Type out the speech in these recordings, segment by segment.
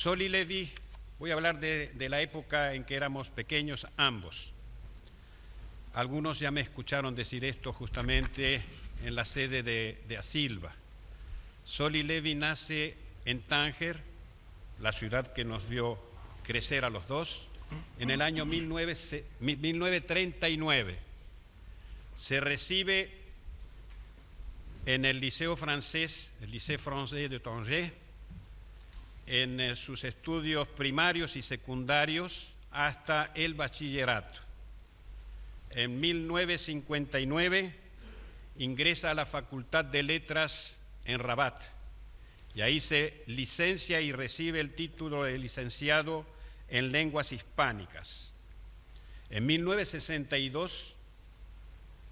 Sol y Levy, voy a hablar de la época en que éramos pequeños ambos. Algunos ya me escucharon decir esto justamente en la sede de Asilva. Sol y Levy nace en Tánger, la ciudad que nos vio crecer a los dos, en el año 1939. Se recibe en el Liceo francés, el Lycée Français de Tanger, en sus estudios primarios y secundarios hasta el bachillerato. En 1959 ingresa a la Facultad de Letras en Rabat y ahí se licencia y recibe el título de licenciado en lenguas hispánicas. En 1962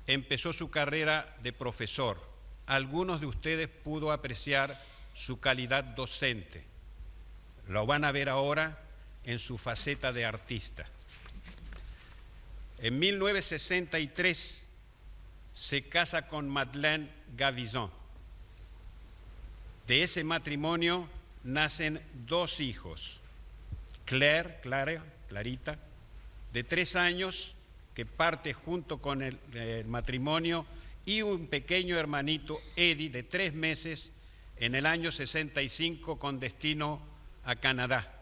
empezó su carrera de profesor. Algunos de ustedes pudo apreciar su calidad docente. Lo van a ver ahora en su faceta de artista. En 1963 se casa con Madeleine Gavizon. De ese matrimonio nacen dos hijos, Clarita, de 3 años, que parte junto con el matrimonio, y un pequeño hermanito, Eddie, de 3 meses, en el año 65 con destino a Canadá.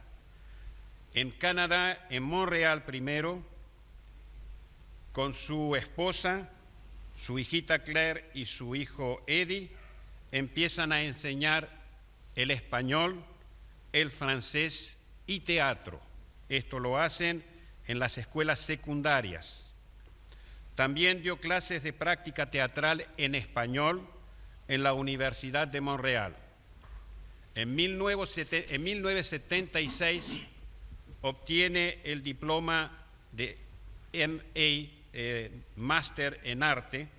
En Canadá, en Montreal primero, con su esposa, su hijita Claire y su hijo Eddie, empiezan a enseñar el español, el francés y teatro. Esto lo hacen en las escuelas secundarias. También dio clases de práctica teatral en español en la Universidad de Montreal. En 1976 obtiene el diploma de MA, Máster en Arte,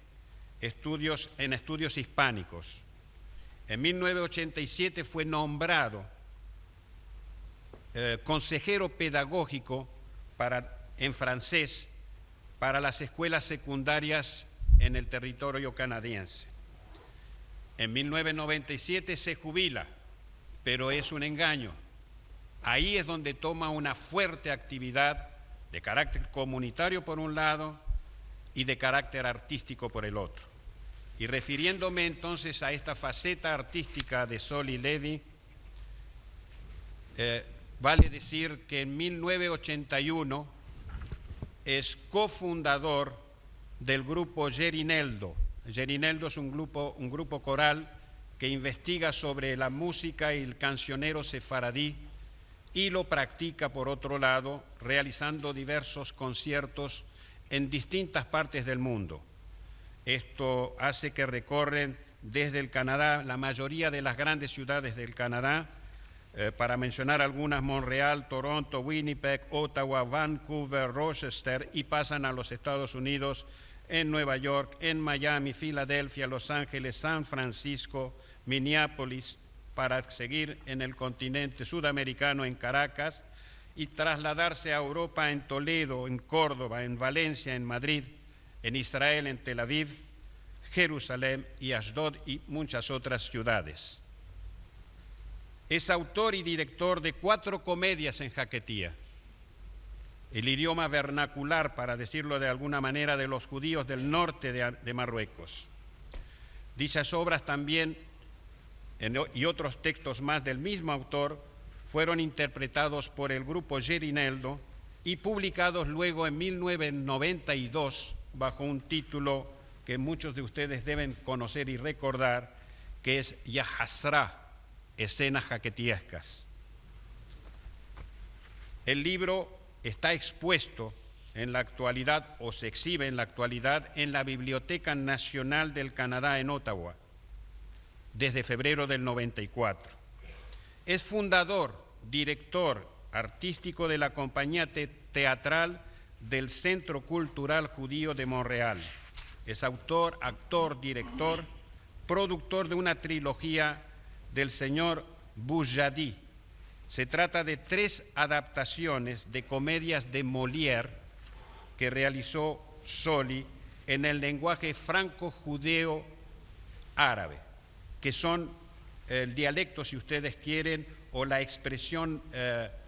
estudios hispánicos. En 1987 fue nombrado consejero pedagógico en francés para las escuelas secundarias en el territorio canadiense. En 1997 se jubila, pero es un engaño. Ahí es donde toma una fuerte actividad de carácter comunitario por un lado y de carácter artístico por el otro. Y refiriéndome entonces a esta faceta artística de Sol y Levy, vale decir que en 1981 es cofundador del grupo Gerineldo. Gerineldo es un grupo coral que investiga sobre la música y el cancionero sefaradí y lo practica por otro lado, realizando diversos conciertos en distintas partes del mundo. Esto hace que recorren desde el Canadá, la mayoría de las grandes ciudades del Canadá, para mencionar algunas: Montreal, Toronto, Winnipeg, Ottawa, Vancouver, Rochester, y pasan a los Estados Unidos, en Nueva York, en Miami, Filadelfia, Los Ángeles, San Francisco, Minneapolis, para seguir en el continente sudamericano, en Caracas, y trasladarse a Europa, en Toledo, en Córdoba, en Valencia, en Madrid, en Israel, en Tel Aviv, Jerusalén y Ashdod y muchas otras ciudades. Es autor y director de 4 comedias en jaquetía, el idioma vernacular, para decirlo de alguna manera, de los judíos del norte de Marruecos. Dichas obras también, y otros textos más del mismo autor, fueron interpretados por el grupo Gerineldo y publicados luego en 1992 bajo un título que muchos de ustedes deben conocer y recordar, que es Yahasra, escenas jaquetiescas. El libro está expuesto en la actualidad, o se exhibe en la actualidad, en la Biblioteca Nacional del Canadá en Ottawa, desde febrero del 94. Es fundador, director artístico de la compañía teatral del Centro Cultural Judío de Montreal. Es autor, actor, director, productor de una trilogía del señor Boujadi. Se trata de 3 adaptaciones de comedias de Molière que realizó Soli en el lenguaje franco-judeo árabe, que son el dialecto, si ustedes quieren, o la expresión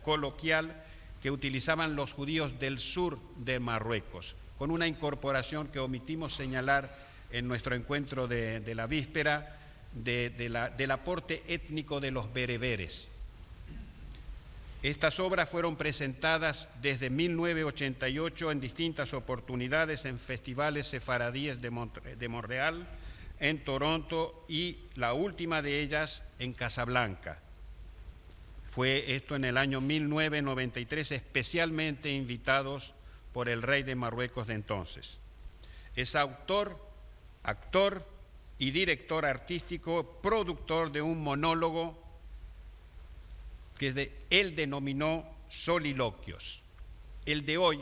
coloquial que utilizaban los judíos del sur de Marruecos, con una incorporación que omitimos señalar en nuestro encuentro de la víspera, del aporte étnico de los bereberes. Estas obras fueron presentadas desde 1988 en distintas oportunidades en festivales sefaradíes de Montreal, en Toronto y la última de ellas en Casablanca. Fue esto en el año 1993, especialmente invitados por el rey de Marruecos de entonces. Es autor, actor y director artístico, productor de un monólogo que él denominó Soliloquios. El de hoy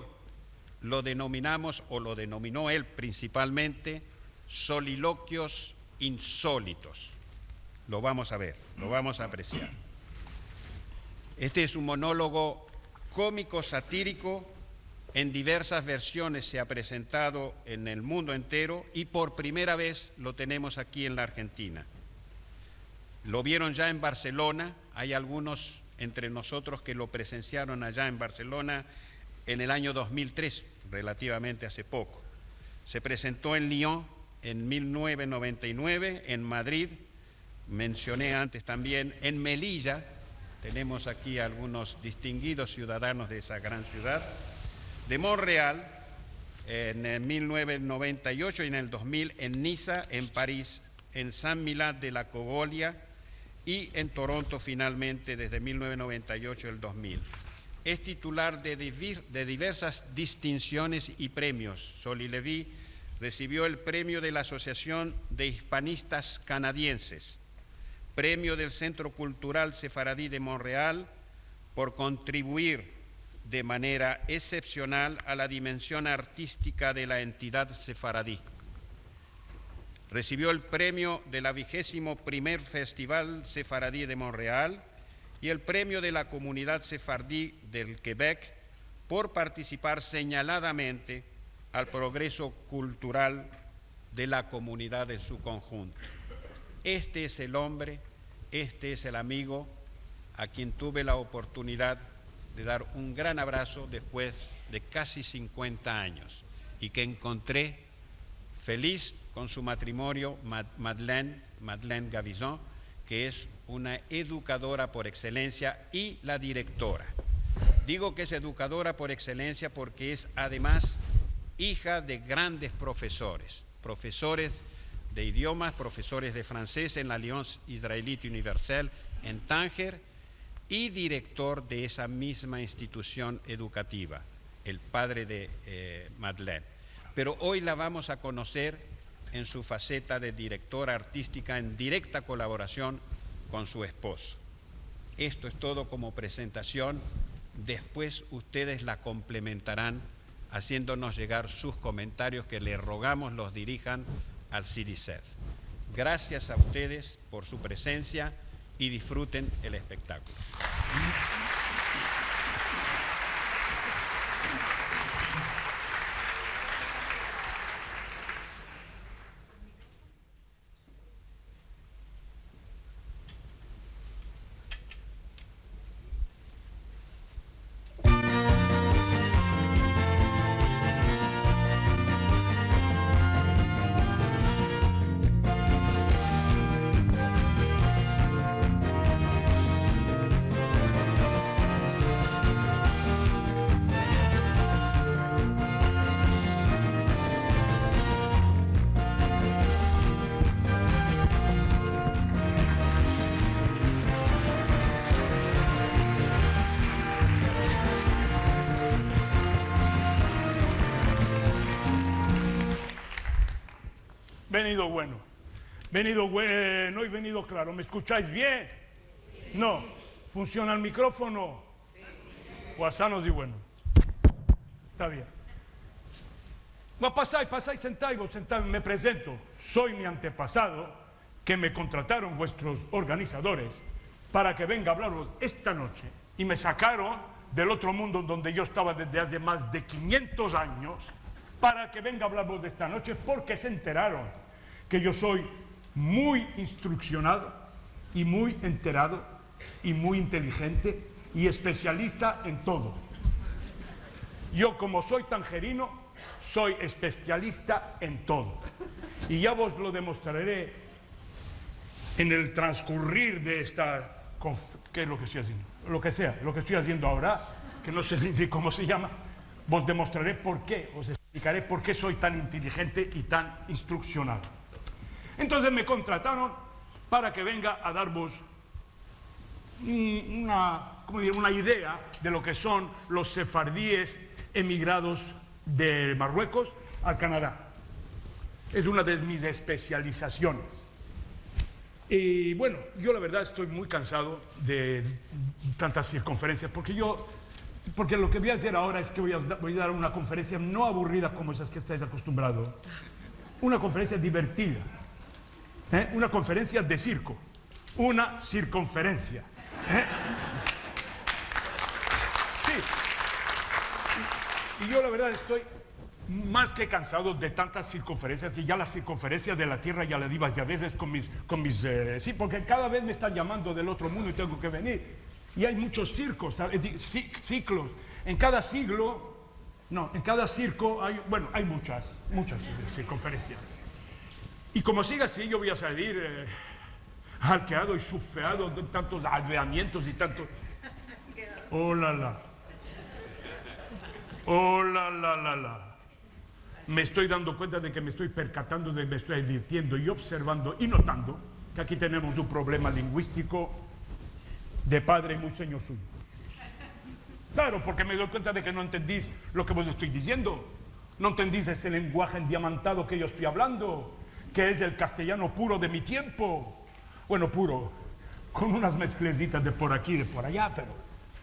lo denominamos, o lo denominó él principalmente, Soliloquios insólitos. Lo vamos a ver, lo vamos a apreciar. Este es un monólogo cómico, satírico, en diversas versiones se ha presentado en el mundo entero y por primera vez lo tenemos aquí en la Argentina. Lo vieron ya en Barcelona, hay algunos entre nosotros que lo presenciaron allá en Barcelona en el año 2003, relativamente hace poco. Se presentó en Lyon en 1999, en Madrid, mencioné antes también, en Melilla, tenemos aquí algunos distinguidos ciudadanos de esa gran ciudad, de Montreal, en 1998 y en el 2000 en Niza, en París, en Saint-Milad de la Cogolia y en Toronto finalmente desde 1998 y el 2000. Es titular de diversas distinciones y premios. Soliloquy recibió el premio de la Asociación de Hispanistas Canadienses, premio del Centro Cultural Sefaradí de Montreal por contribuir de manera excepcional a la dimensión artística de la entidad sefaradí. Recibió el premio de la 21º Festival Sefaradí de Montreal y el premio de la Comunidad Sefardí del Quebec por participar señaladamente al progreso cultural de la comunidad en su conjunto. Este es el hombre, este es el amigo a quien tuve la oportunidad de dar un gran abrazo después de casi 50 años y que encontré feliz con su matrimonio, Madeleine Gavison, que es una educadora por excelencia y la directora. Digo que es educadora por excelencia porque es además hija de grandes profesores, profesores de idiomas, profesores de francés en la Alliance Israélite Universelle en Tánger y director de esa misma institución educativa, el padre de Madeleine. Pero hoy la vamos a conocer en su faceta de directora artística en directa colaboración con su esposo. Esto es todo como presentación. Después ustedes la complementarán haciéndonos llegar sus comentarios que les rogamos los dirijan al CIDICEF. Gracias a ustedes por su presencia y disfruten el espectáculo. Venido bueno y venido claro. ¿Me escucháis bien? No. ¿Funciona el micrófono? O a sanos y bueno. Está bien. No, pasáis, sentáis, me presento. Soy mi antepasado, que me contrataron vuestros organizadores para que venga a hablaros esta noche y me sacaron del otro mundo donde yo estaba desde hace más de 500 años para que venga a hablaros de esta noche porque se enteraron que yo soy muy instruccionado, y muy enterado y muy inteligente y especialista en todo. Yo, como soy tangerino, soy especialista en todo. Y ya vos lo demostraré en el transcurrir de esta... ¿Qué es lo que estoy haciendo? Lo que sea, lo que estoy haciendo ahora, que no sé ni cómo se llama, vos demostraré por qué, os explicaré por qué soy tan inteligente y tan instruccionado. Entonces me contrataron para que venga a daros una idea de lo que son los sefardíes emigrados de Marruecos al Canadá. Es una de mis especializaciones. Y bueno, yo la verdad estoy muy cansado de tantas circunferencias, porque lo que voy a hacer ahora es que voy a dar una conferencia no aburrida como esas que estáis acostumbrados, una conferencia divertida, una conferencia de circo, una circunferencia. Sí. Y yo la verdad estoy más que cansado de tantas circunferencias, y ya las circunferencias de la Tierra ya las digo a veces sí, porque cada vez me están llamando del otro mundo y tengo que venir. Y hay muchos circos, ciclos. En cada siglo, en cada circo hay muchas circunferencias. Y como siga así, yo voy a salir arqueado y surfeado de tantos alveamientos y tantos... ¡Oh, la, la! ¡Oh, la, la, la, la! Me estoy dando cuenta de que me estoy percatando, de que me estoy divirtiendo y observando y notando que aquí tenemos un problema lingüístico de padre muy señor suyo. Claro, porque me doy cuenta de que no entendís lo que vos estoy diciendo. No entendís ese lenguaje endiamantado que yo estoy hablando, que es el castellano puro de mi tiempo. Bueno, puro, con unas mezclecitas de por aquí y de por allá, pero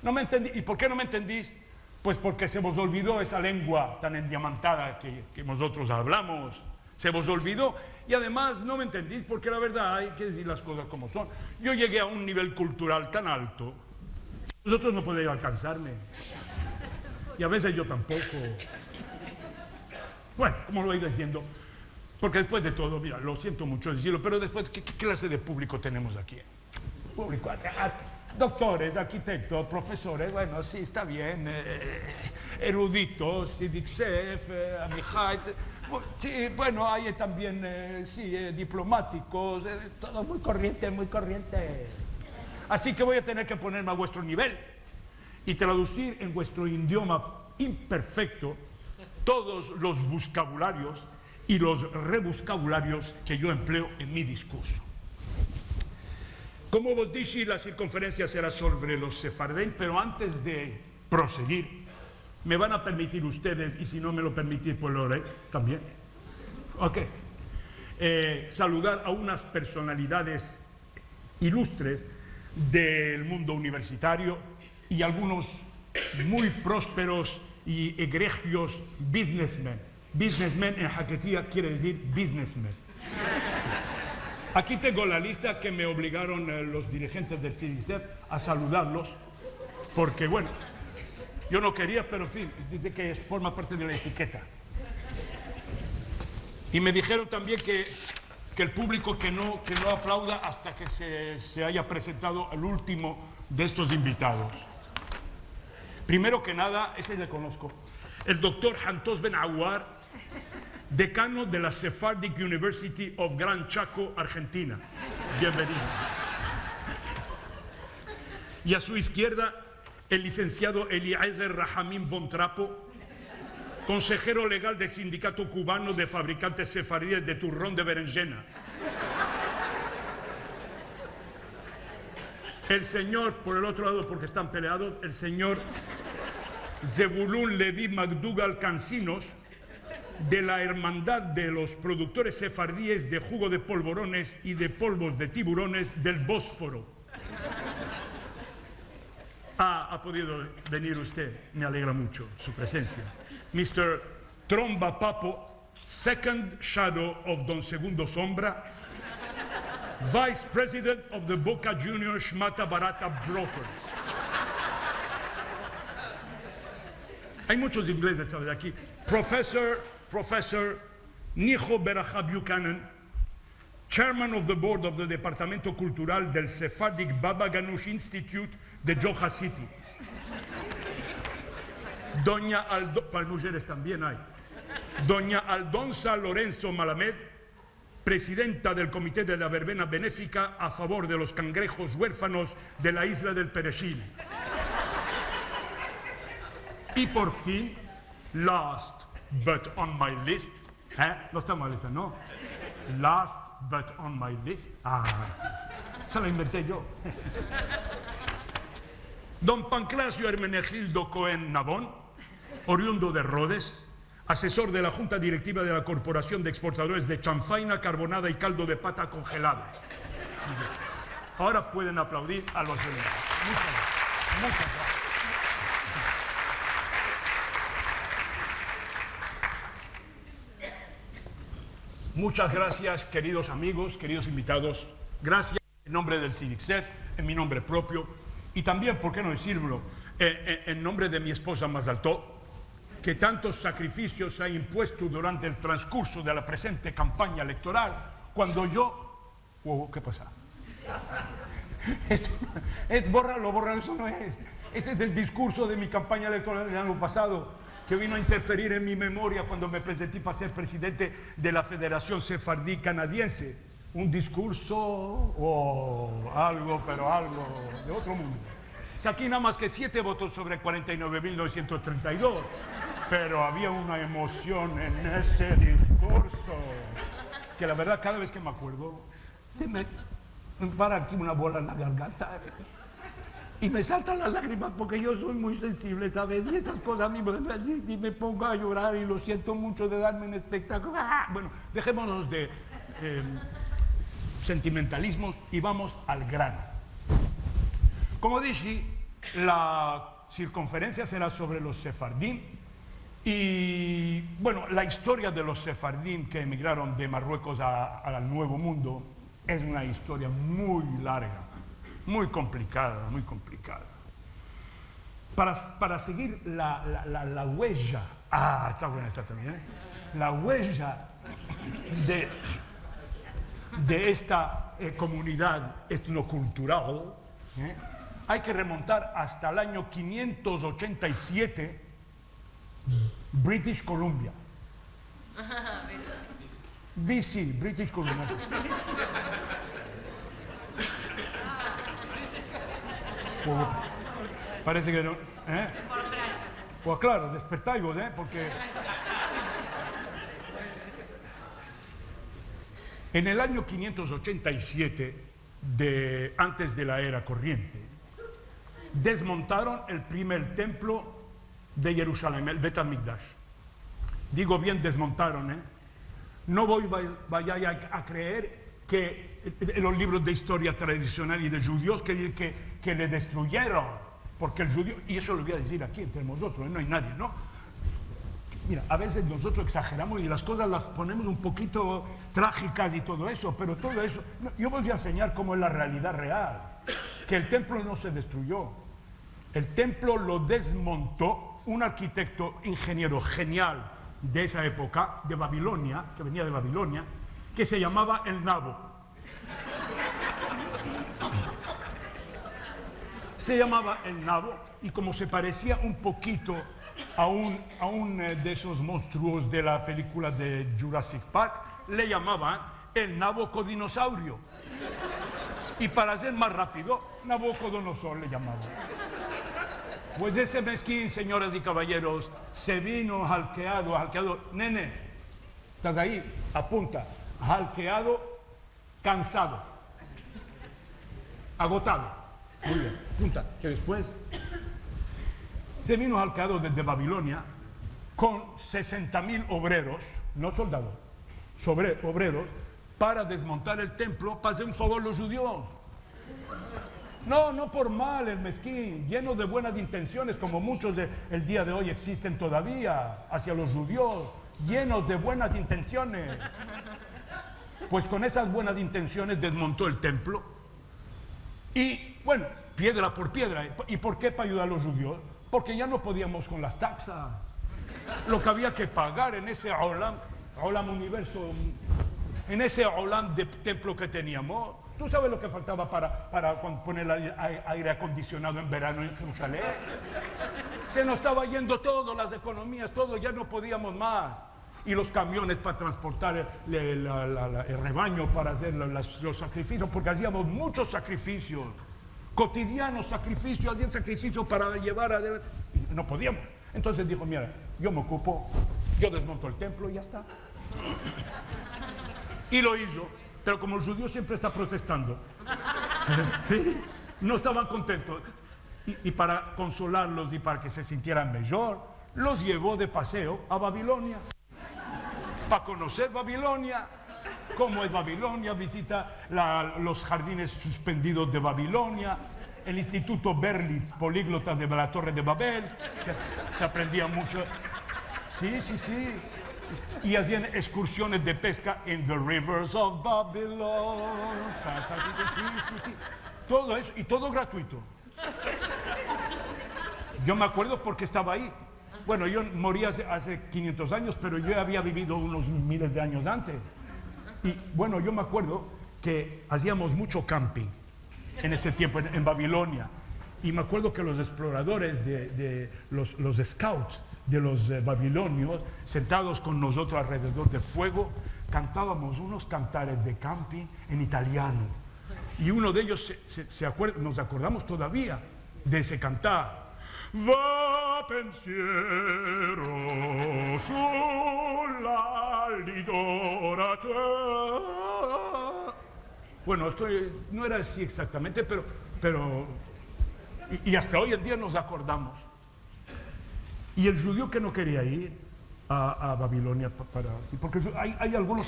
no me entendí. ¿Y por qué no me entendís? Pues porque se vos olvidó esa lengua tan endiamantada que nosotros hablamos. Se vos olvidó, y además no me entendís porque la verdad hay que decir las cosas como son. Yo llegué a un nivel cultural tan alto, vosotros no podéis alcanzarme. Y a veces yo tampoco. Bueno, como lo he ido diciendo, porque después de todo, mira, lo siento mucho decirlo, pero después, ¿qué clase de público tenemos aquí? Público, doctores, arquitectos, profesores, bueno, sí, está bien, eruditos, Sidixef, Amihait, sí, bueno, hay también, diplomáticos, todo muy corriente, muy corriente. Así que voy a tener que ponerme a vuestro nivel y traducir en vuestro idioma imperfecto todos los vocabularios y los rebuscabularios que yo empleo en mi discurso. Como vos dije, la circunferencia será sobre los sefardíes, pero antes de proseguir, me van a permitir ustedes, y si no me lo permitís, pues lo haré también, saludar a unas personalidades ilustres del mundo universitario y algunos muy prósperos y egregios businessmen. Businessmen en Jaquetía quiere decir businessmen. Aquí tengo la lista que me obligaron los dirigentes del CIDICEF a saludarlos, porque bueno, yo no quería, pero en fin, dice que forma parte de la etiqueta. Y me dijeron también que el público que no aplauda hasta que se haya presentado el último de estos invitados. Primero que nada, ese le conozco, el doctor Hantos Ben Awar, decano de la Sephardic University of Gran Chaco, Argentina. Bienvenido. Y a su izquierda, el licenciado Eliezer Rahamim von Trapo, consejero legal del Sindicato Cubano de Fabricantes Sefardíes de Turrón de Berenjena. El señor, por el otro lado, porque están peleados, el señor Zebulun Levi McDougall Cancinos, de la Hermandad de los Productores Sefardíes de Jugo de Polvorones y de Polvos de Tiburones del Bósforo. Ha podido venir usted, me alegra mucho su presencia. Mr. Tromba Papo, Second Shadow of Don Segundo Sombra, Vice President of the Boca Juniors Shmata Barata Brokers. Hay muchos ingleses, ¿sabes? Aquí. Professor Nijo Beraja Buchanan, Chairman of the Board of the Departamento Cultural del Sephardic Baba Ganoush Institute de Yoha City. Para mujeres también hay. Doña Aldonza Lorenzo Malamed, presidenta del Comité de la Verbena Benéfica a favor de los cangrejos huérfanos de la isla del Perejil. Y por fin, last but on my list, no está mal esa, ¿no? Last but on my list, se la inventé yo. Don Pancracio Hermenegildo Cohen Nabón, oriundo de Rhodes, asesor de la Junta Directiva de la Corporación de Exportadores de Chanfaina, Carbonada y Caldo de Pata Congelado. Ahora pueden aplaudir a los demás. Muchas gracias. Muchas gracias, queridos amigos, queridos invitados. Gracias en nombre del CIDICSEF, en mi nombre propio, y también, ¿por qué no decirlo?, en nombre de mi esposa Mazaltó, que tantos sacrificios ha impuesto durante el transcurso de la presente campaña electoral, cuando yo... ¿Qué pasa? Bórralo, eso no es. Este es el discurso de mi campaña electoral del año pasado, que vino a interferir en mi memoria cuando me presenté para ser presidente de la Federación Sefardí Canadiense. Un discurso, algo de otro mundo. Saqué nada más que 7 votos sobre 49.932, pero había una emoción en ese discurso, que la verdad cada vez que me acuerdo, se me para aquí una bola en la garganta. Y me saltan las lágrimas porque yo soy muy sensible, ¿sabes? Y esas cosas a mí me pongo a llorar y lo siento mucho de darme un espectáculo. Bueno, dejémonos de sentimentalismos y vamos al grano. Como dije, la circunferencia será sobre los sefardín y, bueno, la historia de los sefardín que emigraron de Marruecos al Nuevo Mundo es una historia muy larga. Muy complicada, muy complicada. Para seguir la huella, está buena esta también, ¿eh? La huella de esta comunidad etnocultural, hay que remontar hasta el año 587, British Columbia. BC, British Columbia. Parece que no, Pues claro, despertáis vos, porque en el año 587, antes de la era corriente, desmontaron el primer templo de Jerusalén, el Bet HaMikdash. Digo bien desmontaron, No vayáis a creer que en los libros de historia tradicional y de judíos que le destruyeron, porque el judío, y eso lo voy a decir aquí entre nosotros, no hay nadie, ¿no? Mira, a veces nosotros exageramos y las cosas las ponemos un poquito trágicas y todo eso, pero todo eso, yo voy a enseñar cómo es la realidad real, que el templo no se destruyó, el templo lo desmontó un arquitecto, ingeniero genial de esa época, de Babilonia, que venía de Babilonia, que se llamaba el Nabo. Se llamaba el Nabo, y como se parecía un poquito a un de esos monstruos de la película de Jurassic Park, le llamaban el Nabocodinosaurio. Y para ser más rápido, Nabucodonosor le llamaban. Pues ese mezquín, señoras y caballeros, se vino jalqueado, nene, ¿estás ahí? Apunta, jalqueado, cansado, agotado. Muy bien, apunta, que después se vino jalqueado desde Babilonia con 60.000 obreros, no soldados, obreros, para desmontar el templo, para hacer un favor a los judíos. No por mal el mezquín, lleno de buenas intenciones, como muchos del día de hoy existen todavía hacia los judíos, llenos de buenas intenciones. Pues con esas buenas intenciones desmontó el templo y, bueno, piedra por piedra. ¿Y por qué? Para ayudar a los judíos. Porque ya no podíamos con las taxas. Lo que había que pagar en ese Olam universo en ese olam de templo que teníamos, ¿tú sabes lo que faltaba para poner aire acondicionado en verano en Jerusalén? Se nos estaba yendo todo, las economías, todo, ya no podíamos más. Y los camiones para transportar el rebaño, para hacer los sacrificios, porque hacíamos muchos sacrificios, cotidianos sacrificios, hacían sacrificios para llevar adelante. Y no podíamos. Entonces dijo, mira, yo me ocupo, yo desmonto el templo y ya está. Y lo hizo, pero como el judío siempre está protestando, no estaban contentos. Y para consolarlos y para que se sintieran mejor, los llevó de paseo a Babilonia. Para conocer Babilonia, cómo es Babilonia, visita los jardines suspendidos de Babilonia, el Instituto Berlitz, políglota de la Torre de Babel, se aprendía mucho. Sí. Y hacían excursiones de pesca en the rivers of Babylon. Sí. Todo eso, y todo gratuito. Yo me acuerdo porque estaba ahí. Bueno, yo morí hace 500 años, pero yo había vivido unos miles de años antes. Y bueno, yo me acuerdo que hacíamos mucho camping en ese tiempo, en Babilonia. Y me acuerdo que los exploradores, los scouts de los babilonios, sentados con nosotros alrededor del fuego, cantábamos unos cantares de camping en italiano. Y uno de ellos nos acordamos todavía de ese cantar. Va pensiero sull'allidora terra. Bueno, esto no era así exactamente, pero y hasta hoy en día nos acordamos. Y el judío que no quería ir a Babilonia porque hay algunos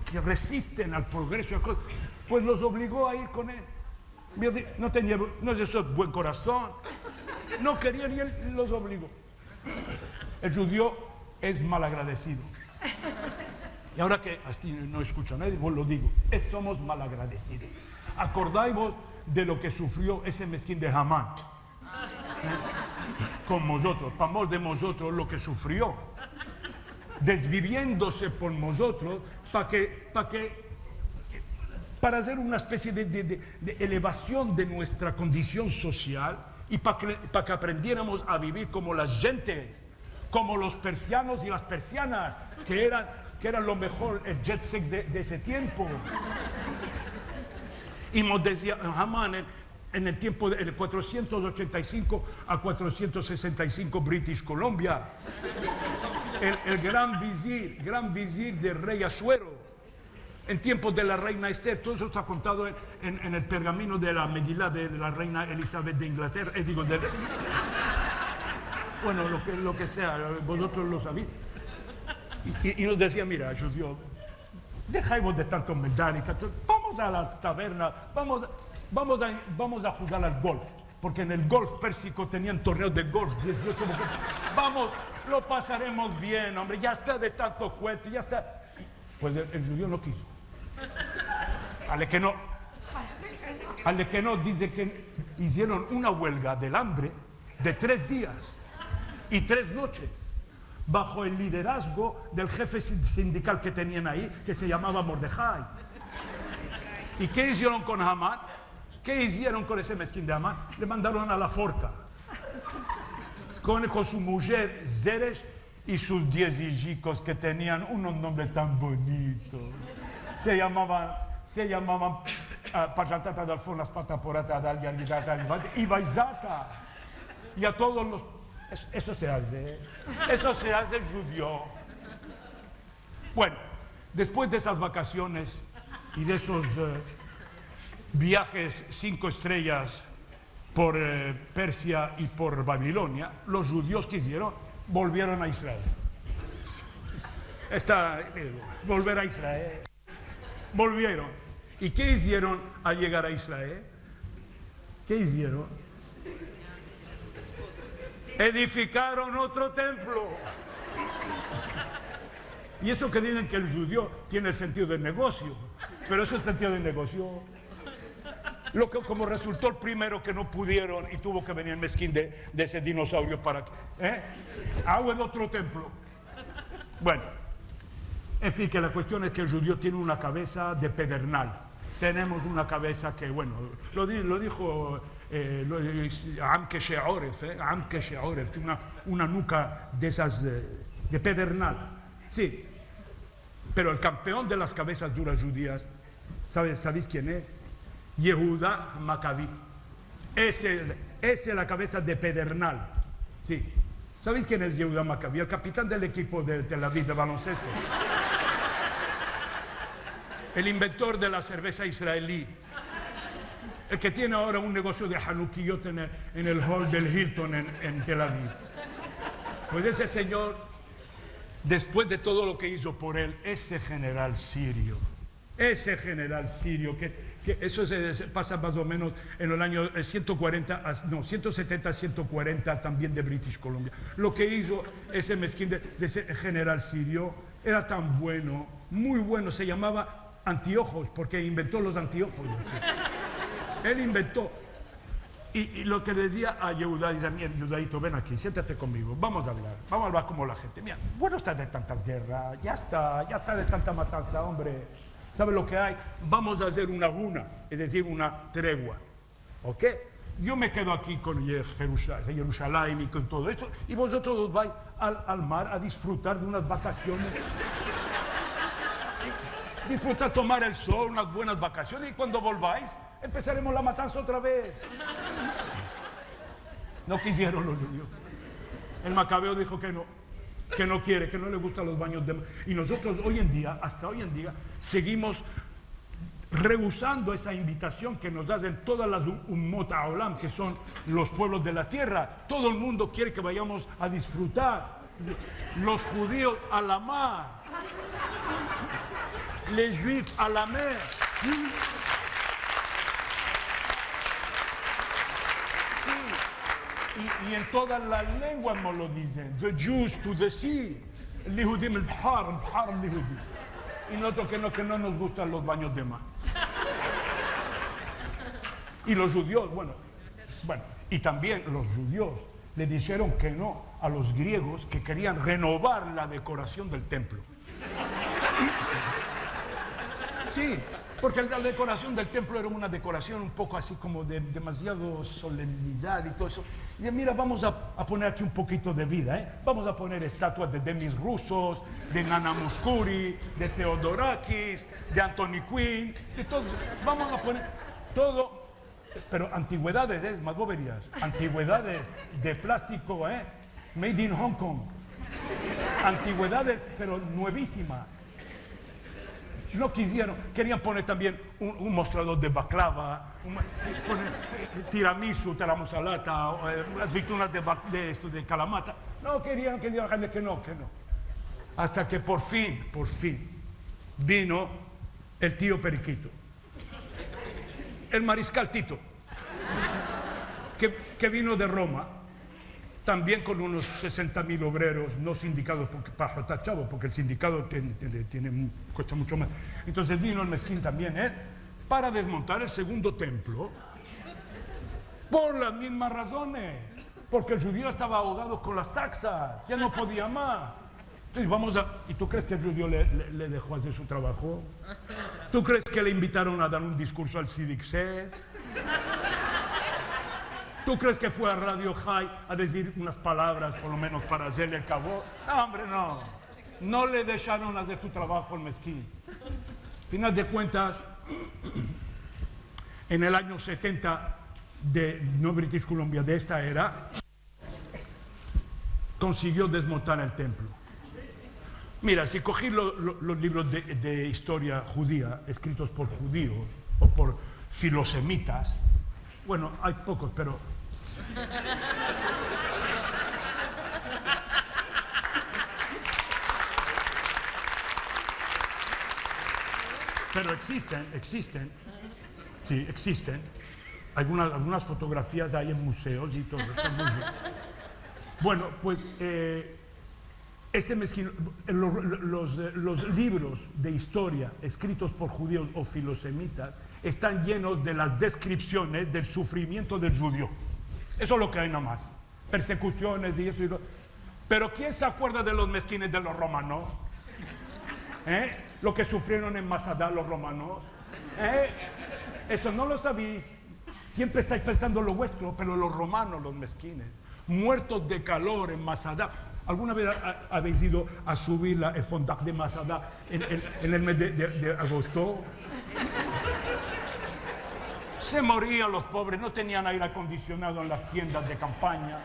que resisten al progreso, pues los obligó a ir con él. No es eso buen corazón. No querían y él los obligó. El judío es malagradecido. Y ahora que así no escucho a nadie, vos lo digo, somos malagradecidos. Acordáis vos de lo que sufrió ese mezquín de Hamán con nosotros, para nosotros lo que sufrió, desviviéndose por nosotros para hacer una especie de elevación de nuestra condición social y para que aprendiéramos a vivir como las gentes, como los persianos y las persianas, que eran lo mejor, el jet set de ese tiempo. Y nos decía Hamán en el tiempo del 485 a 465 British Columbia, el gran visir del rey Asuero, en tiempos de la reina Esther. Todo eso está contado en el pergamino de la Megilá de la reina Elizabeth de Inglaterra. Bueno, lo que sea, vosotros lo sabéis. Y nos decía, mira, judío, dejemos de tanto maldad y tanto, vamos a la taberna, vamos a jugar al golf, porque en el golf pérsico tenían torneos de golf, 18 mujeres. Vamos, lo pasaremos bien, hombre, ya está de tanto cuento, ya está. Pues el judío no quiso. Ale que no, dice que hicieron una huelga del hambre de 3 días y 3 noches, bajo el liderazgo del jefe sindical que tenían ahí, que se llamaba Mordejai. ¿Y qué hicieron con Hamán? ¿Qué hicieron con ese mezquín de Hamán? Le mandaron a la forca con su mujer Zeresh y sus 10 hijos, que tenían unos nombres tan bonitos. Se llamaban Parjantata d'Alfonas, Pataporata, Dalgargata, y Baizata. Y a todos los... Eso se hace judío. Bueno, después de esas vacaciones y de esos viajes 5 estrellas por Persia y por Babilonia, los judíos que hicieron, volvieron a Israel. Volver a Israel. Volvieron. ¿Y qué hicieron al llegar a Israel? ¿Qué hicieron? Edificaron otro templo. Y eso que dicen que el judío tiene el sentido del negocio, pero ese sentido del negocio, como resultó el primero que no pudieron y tuvo que venir el mezquín de ese dinosaurio para hago el otro templo. Bueno, En fin, que la cuestión es que el judío tiene una cabeza de pedernal. Tenemos una cabeza que, bueno, lo dijo Amke Sheoref, tiene una nuca de esas de pedernal. Sí, pero el campeón de las cabezas duras judías, ¿sabéis quién es? Yehuda Maccabi. Ese es la cabeza de pedernal. Sí. ¿Sabéis quién es Yehuda Maccabi? El capitán del equipo de Tel Aviv de baloncesto. El inventor de la cerveza israelí. El que tiene ahora un negocio de Hanukkiyot en el hall del Hilton en Tel Aviv. Pues ese señor, después de todo lo que hizo por él, ese general sirio, que eso pasa más o menos en el año 170, 140 también de British Columbia. Lo que hizo ese mezquín de ese general sirio era tan bueno, muy bueno, se llamaba anteojos, porque inventó los anteojos. Él inventó. Y lo que decía a Yehuda, dice, mira, Yehudadito, ven aquí, siéntate conmigo, vamos a hablar como la gente. Mira, bueno está de tantas guerras, ya está de tanta matanza, hombre. ¿Sabe lo que hay? Vamos a hacer una guna, es decir, una tregua. ¿Ok? Yo me quedo aquí con Jerusalén y con todo esto, y vosotros vais al mar a disfrutar de unas vacaciones. Disfrutar, tomar el sol, unas buenas vacaciones, y cuando volváis, empezaremos la matanza otra vez. No quisieron los judíos. El macabeo dijo que no quiere, que no le gustan los baños de mar. Y nosotros hoy en día, hasta hoy en día, seguimos rehusando esa invitación que nos hacen todas las Ummot Haolam, que son los pueblos de la tierra. Todo el mundo quiere que vayamos a disfrutar. Los judíos a la mar, les juifs a la mer. Y en todas las lenguas nos lo dicen. The Jews to the sea. Lihudim el Bhar Lihudim. Y nosotros que no nos gustan los baños de mar. Y los judíos, bueno, y también los judíos le dijeron que no a los griegos que querían renovar la decoración del templo. Sí, porque la decoración del templo era una decoración un poco así como de demasiado solemnidad y todo eso. Y mira, vamos a poner aquí un poquito de vida, ¿eh? Vamos a poner estatuas de Demis Roussos, de Nana Mouskouri, de Theodorakis, de Anthony Quinn, de todo. Vamos a poner todo, pero antigüedades, más boberías, antigüedades de plástico, made in Hong Kong. Antigüedades, pero nuevísimas. No quisieron, querían poner también un mostrador de baklava, tiramisú, taramusalata, aceitunas de calamata. No querían que no. Hasta que por fin, vino el tío Periquito, el mariscal Tito, que vino de Roma, también con unos 60.000 obreros no sindicados, para Tachavo, porque el sindicato cuesta mucho más. Entonces vino el mezquín también, para desmontar el segundo templo, por las mismas razones, porque el judío estaba ahogado con las taxas, ya no podía más. Entonces ¿y tú crees que el judío le dejó hacer su trabajo? ¿Tú crees que le invitaron a dar un discurso al Civic Set? ¿Tú crees que fue a Radio High a decir unas palabras, por lo menos, para hacerle el cabo? No, hombre, no. No le dejaron hacer su trabajo al mezquín. Final de cuentas, en el año 70 de No British Columbia, de esta era, consiguió desmontar el templo. Mira, si cogí los libros de historia judía, escritos por judíos o por filosemitas, bueno, hay pocos, pero... Pero existen, sí, existen. Algunas fotografías hay en museos y todo. Bueno, pues este mezquino, los libros de historia escritos por judíos o filosemitas están llenos de las descripciones del sufrimiento del judío. Eso es lo que hay nomás. Persecuciones y eso y lo. Pero ¿quién se acuerda de los mezquines de los romanos? Lo que sufrieron en Masada los romanos. Eso no lo sabéis. Siempre estáis pensando en lo vuestro, pero los romanos, los mezquines, muertos de calor en Masada. ¿Alguna vez habéis ido a subir el Fondac de Masada en el mes de agosto? Se morían los pobres, no tenían aire acondicionado en las tiendas de campaña,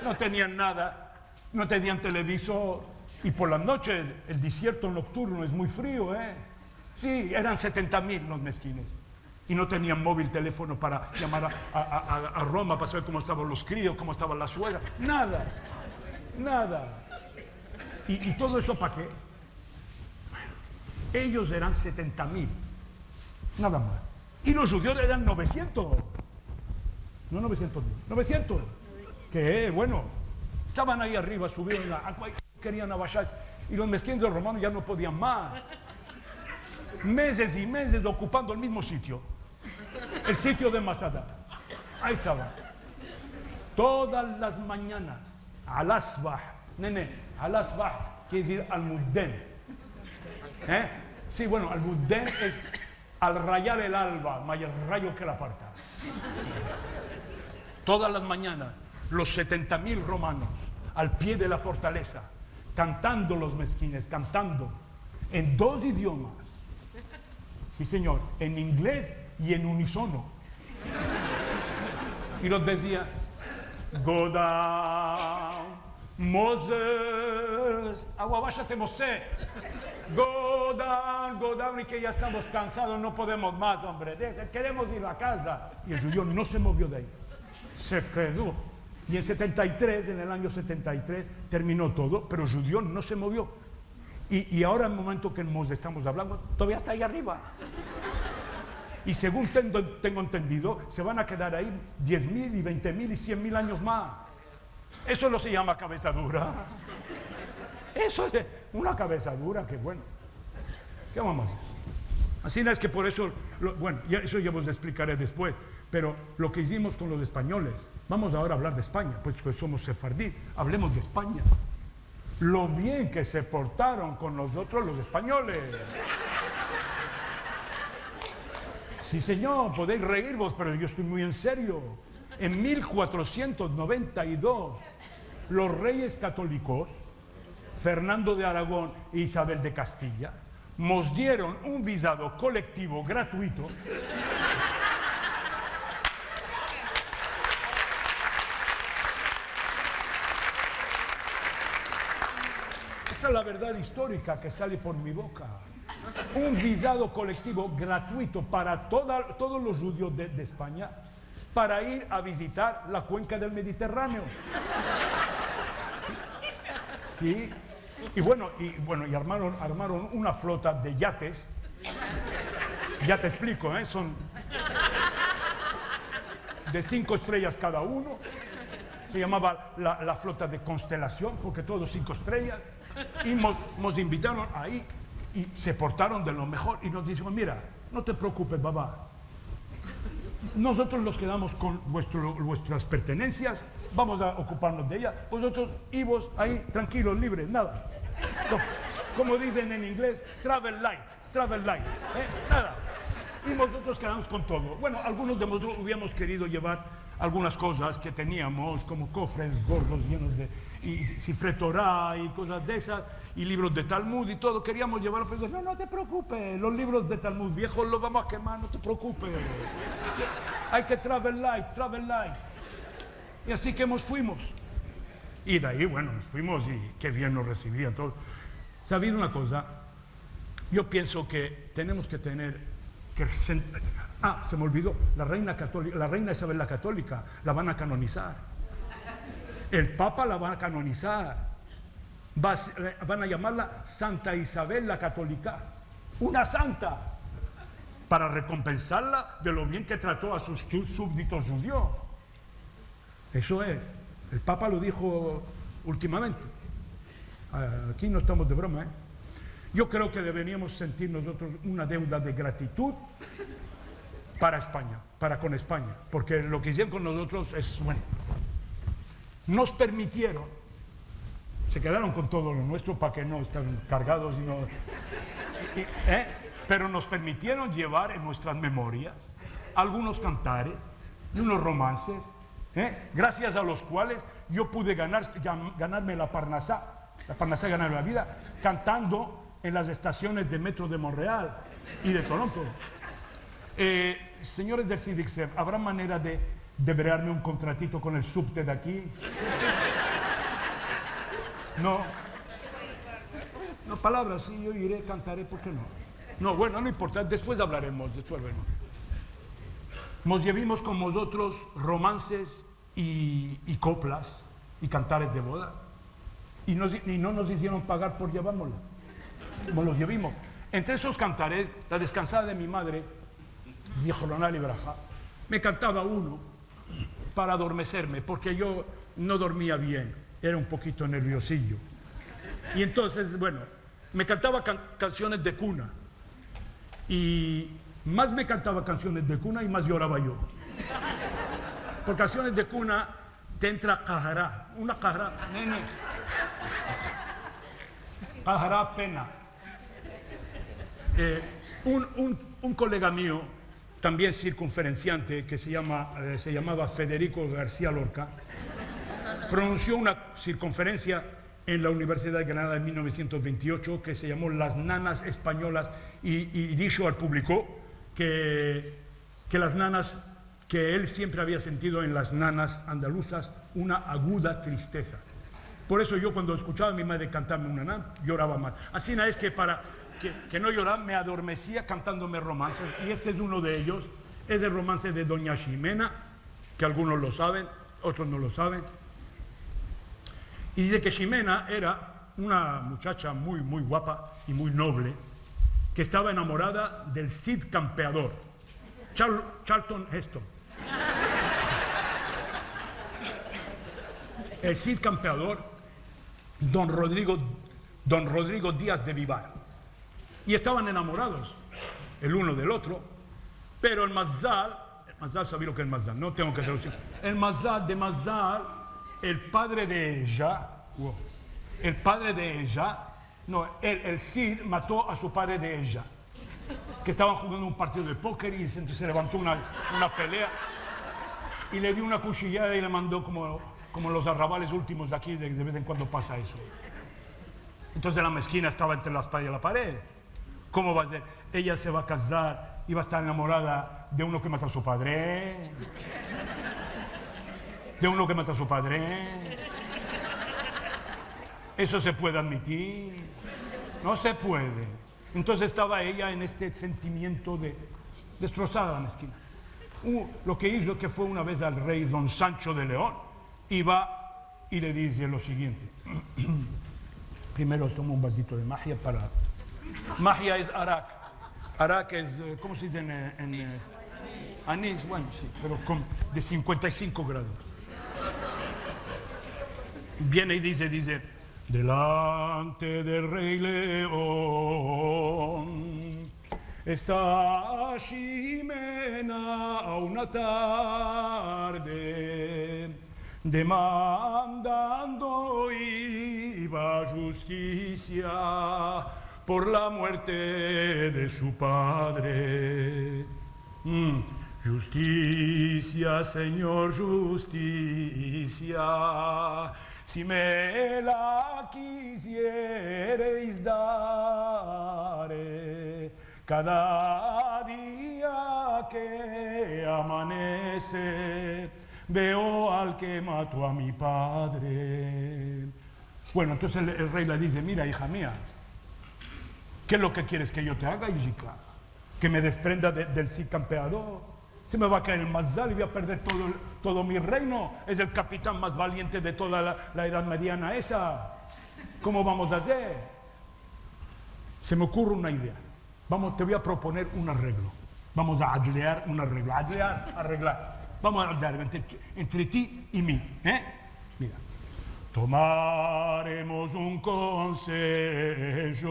no tenían nada, no tenían televisor. Y por las noches el desierto nocturno es muy frío, Sí, eran 70.000 los mezquines. Y no tenían móvil, teléfono para llamar a Roma para saber cómo estaban los críos, cómo estaban las suegras. Nada, nada. ¿Y todo eso para qué? Ellos eran 70.000, nada más. Y los judíos eran 900. No 900, 900. Que bueno, estaban ahí arriba, subieron la agua y querían bajar. Y los mezquines romanos ya no podían más. Meses y meses ocupando el mismo sitio. El sitio de Masada. Ahí estaba. Todas las mañanas, al-asbah, al-asbah quiere decir al-mudden. Sí, bueno, al-mudden es al rayar el alba, más el rayo que la parta. Todas las mañanas, los 70.000 romanos al pie de la fortaleza, cantando los mezquines, cantando en 2 idiomas. Sí, señor, en inglés y en unísono. Y los decía, go down, Moses, aguabáchate Mosé, go down, y que ya estamos cansados, no podemos más, hombre, queremos ir a casa. Y el judío no se movió de ahí, se quedó. Y en el año 73, terminó todo, pero el judío no se movió. Y ahora, en el momento que estamos hablando, todavía está ahí arriba. Y según tengo entendido, se van a quedar ahí 10.000 y 20.000 y 100.000 años más. Eso no se llama cabeza dura. Eso es una cabeza dura, que bueno. ¿Qué vamos a hacer? Así es que por eso, bueno, eso ya os explicaré después, pero lo que hicimos con los españoles, vamos ahora a hablar de España, pues que somos sefardí, hablemos de España. Lo bien que se portaron con nosotros los españoles. Sí, señor, podéis reíros, pero yo estoy muy en serio. En 1492, los reyes católicos, Fernando de Aragón e Isabel de Castilla, nos dieron un visado colectivo gratuito esta es la verdad histórica que sale por mi boca. Un visado colectivo gratuito para todos los judíos de España para ir a visitar la cuenca del Mediterráneo. Sí. Y armaron una flota de yates. Ya te explico, son de 5 estrellas cada uno. Se llamaba la flota de Constelación, porque todos 5 estrellas. Y nos invitaron ahí y se portaron de lo mejor. Y nos dijeron, mira, no te preocupes, babá. Nosotros nos quedamos con vuestras pertenencias, vamos a ocuparnos de ellas. Vosotros ibos ahí tranquilos, libres, nada. Como dicen en inglés, travel light, nada. Y nosotros quedamos con todo. Bueno, algunos de nosotros hubiéramos querido llevar algunas cosas que teníamos, como cofres gordos llenos de Sifre Torah y cosas de esas, y libros de Talmud y todo. Queríamos llevarlos, pero no te preocupes, los libros de Talmud viejos los vamos a quemar, no te preocupes. Hay que travel light. Y así que nos fuimos. Y de ahí, bueno, nos fuimos y qué bien nos recibían todos. ¿Sabéis una cosa? Yo pienso que tenemos que tener que... se me olvidó, la reina Isabel la Católica la van a canonizar. El Papa la va a canonizar. Van a llamarla Santa Isabel la Católica. Una santa. Para recompensarla de lo bien que trató a sus súbditos judíos. Eso es. El Papa lo dijo últimamente. Aquí no estamos de broma, Yo creo que deberíamos sentir nosotros una deuda de gratitud para España, con España, porque lo que hicieron con nosotros es, bueno, nos permitieron, se quedaron con todo lo nuestro para que no estén cargados y no... Pero nos permitieron llevar en nuestras memorias algunos cantares y unos romances, gracias a los cuales yo pude ganarme la Parnassá ganar la vida, cantando en las estaciones de metro de Montreal y de Toronto. Señores del CIDICSEB, ¿habrá manera de brearme un contratito con el subte de aquí? No, palabras, sí, yo iré, cantaré, ¿por qué no? No, bueno, no importa, después hablaremos. Nos llevimos con nosotros romances y coplas y cantares de boda. Y no nos hicieron pagar por llevárnosla. Nos los llevamos. Entre esos cantares, la descansada de mi madre, Zichroná Libraja, me cantaba uno para adormecerme, porque yo no dormía bien, era un poquito nerviosillo. Y entonces, bueno, me cantaba canciones de cuna. Y más me cantaba canciones de cuna y más lloraba yo. Por canciones de cuna te entra cajará, una cajará, nene. Cajará, pena. Un colega mío, también circunferenciante, que se llamaba Federico García Lorca, pronunció una circunferencia en la Universidad de Granada en 1928 que se llamó Las Nanas Españolas y dijo al público que las nanas, que él siempre había sentido en las nanas andaluzas una aguda tristeza. Por eso yo cuando escuchaba a mi madre cantarme una nana, lloraba más. Así es que para que no llorara, me adormecía cantándome romances, y este es uno de ellos, es el romance de Doña Ximena, que algunos lo saben, otros no lo saben. Y dice que Ximena era una muchacha muy, muy guapa y muy noble, que estaba enamorada del Cid Campeador, Charlton Heston. El Cid Campeador, don Rodrigo Díaz de Vivar. Y estaban enamorados el uno del otro, pero el Mazdal, ¿sabía lo que es el Mazdal? No tengo que traducir. El Mazdal, el padre de ella, el Cid mató a su padre de ella, que estaban jugando un partido de póker y entonces se levantó una pelea y le dio una cuchillada y le mandó como los arrabales últimos de aquí, de vez en cuando pasa eso. Entonces la mezquina estaba entre la espalda y la pared. ¿Cómo va a ser? Ella se va a casar y va a estar enamorada de uno que mata a su padre. De uno que mata a su padre. ¿Eso se puede admitir? No se puede. Entonces estaba ella en este sentimiento de destrozada la mezquina. Lo que hizo que fue una vez al rey don Sancho de León, y va y le dice lo siguiente. Primero toma un vasito de magia para... Magia es arak. Arak es, ¿cómo se dice en anís? Bueno, sí, pero de 55 grados. Viene y dice, delante del rey León está Ximena a una tarde, demandando iba justicia por la muerte de su padre. Justicia, Señor, justicia, si me la quisiereis dar, cada día que amanece veo al que mató a mi padre. Bueno, entonces el rey le dice, mira, hija mía, ¿qué es lo que quieres que yo te haga, hija? Que me desprenda del Cid Campeador. Se me va a caer el Mazdal y voy a perder todo mi reino. Es el capitán más valiente de toda la edad mediana esa. ¿Cómo vamos a hacer? Se me ocurre una idea. Te voy a proponer un arreglo. Vamos a adlear un arreglo. Arreglar. Vamos a adlear entre ti y mí. Mira. Tomaremos un consejo.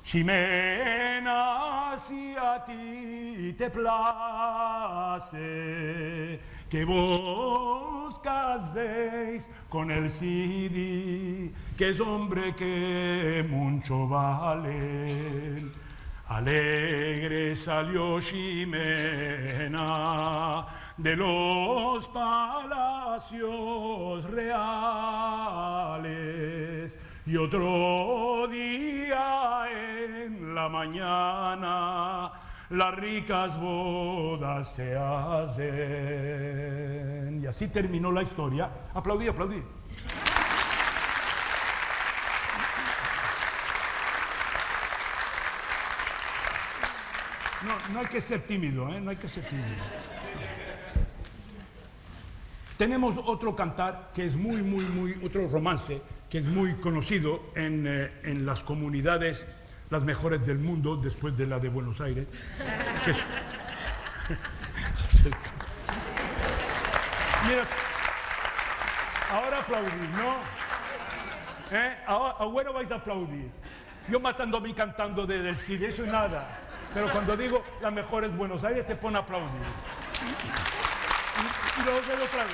Ximena, si a ti te place, que vos caséis con el Sidi, que es hombre que mucho vale. Alegre salió Ximena de los palacios reales, y otro día en la mañana las ricas bodas se hacen. Y así terminó la historia. Aplaudí, aplaudí. No hay que ser tímido, no hay que ser tímido. Tenemos otro cantar que es otro romance que es muy conocido en las comunidades, las mejores del mundo, después de la de Buenos Aires. Que es... Mira, ahora aplaudís, ¿no? Ahora vais a aplaudir. Yo matando a mí cantando del Cid, eso es nada. Pero cuando digo las mejores Buenos Aires, se pone a aplaudir. Y luego veo otra vez.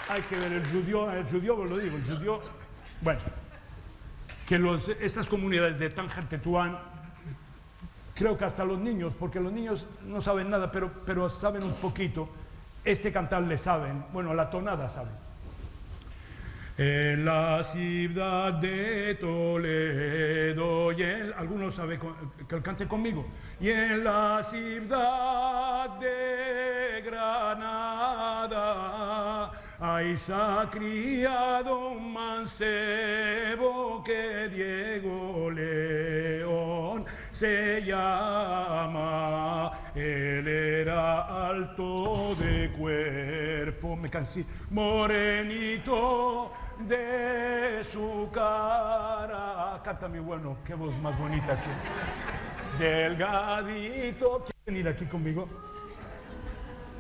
Hay que ver el judío, os lo digo, el judío. Bueno, que estas comunidades de Tánger, Tetuán, creo que hasta los niños, porque los niños no saben nada, pero saben un poquito. Este cantar le saben, bueno, la tonada saben. En la ciudad de Toledo, algunos saben que el cante conmigo. Y en la ciudad de Granada, ahí se ha criado un mancebo que Diego León se llama. Él era alto de cuerpo, me cansé, morenito de su cara. Canta mi bueno, qué voz más bonita que delgadito. ¿Quiere venir aquí conmigo?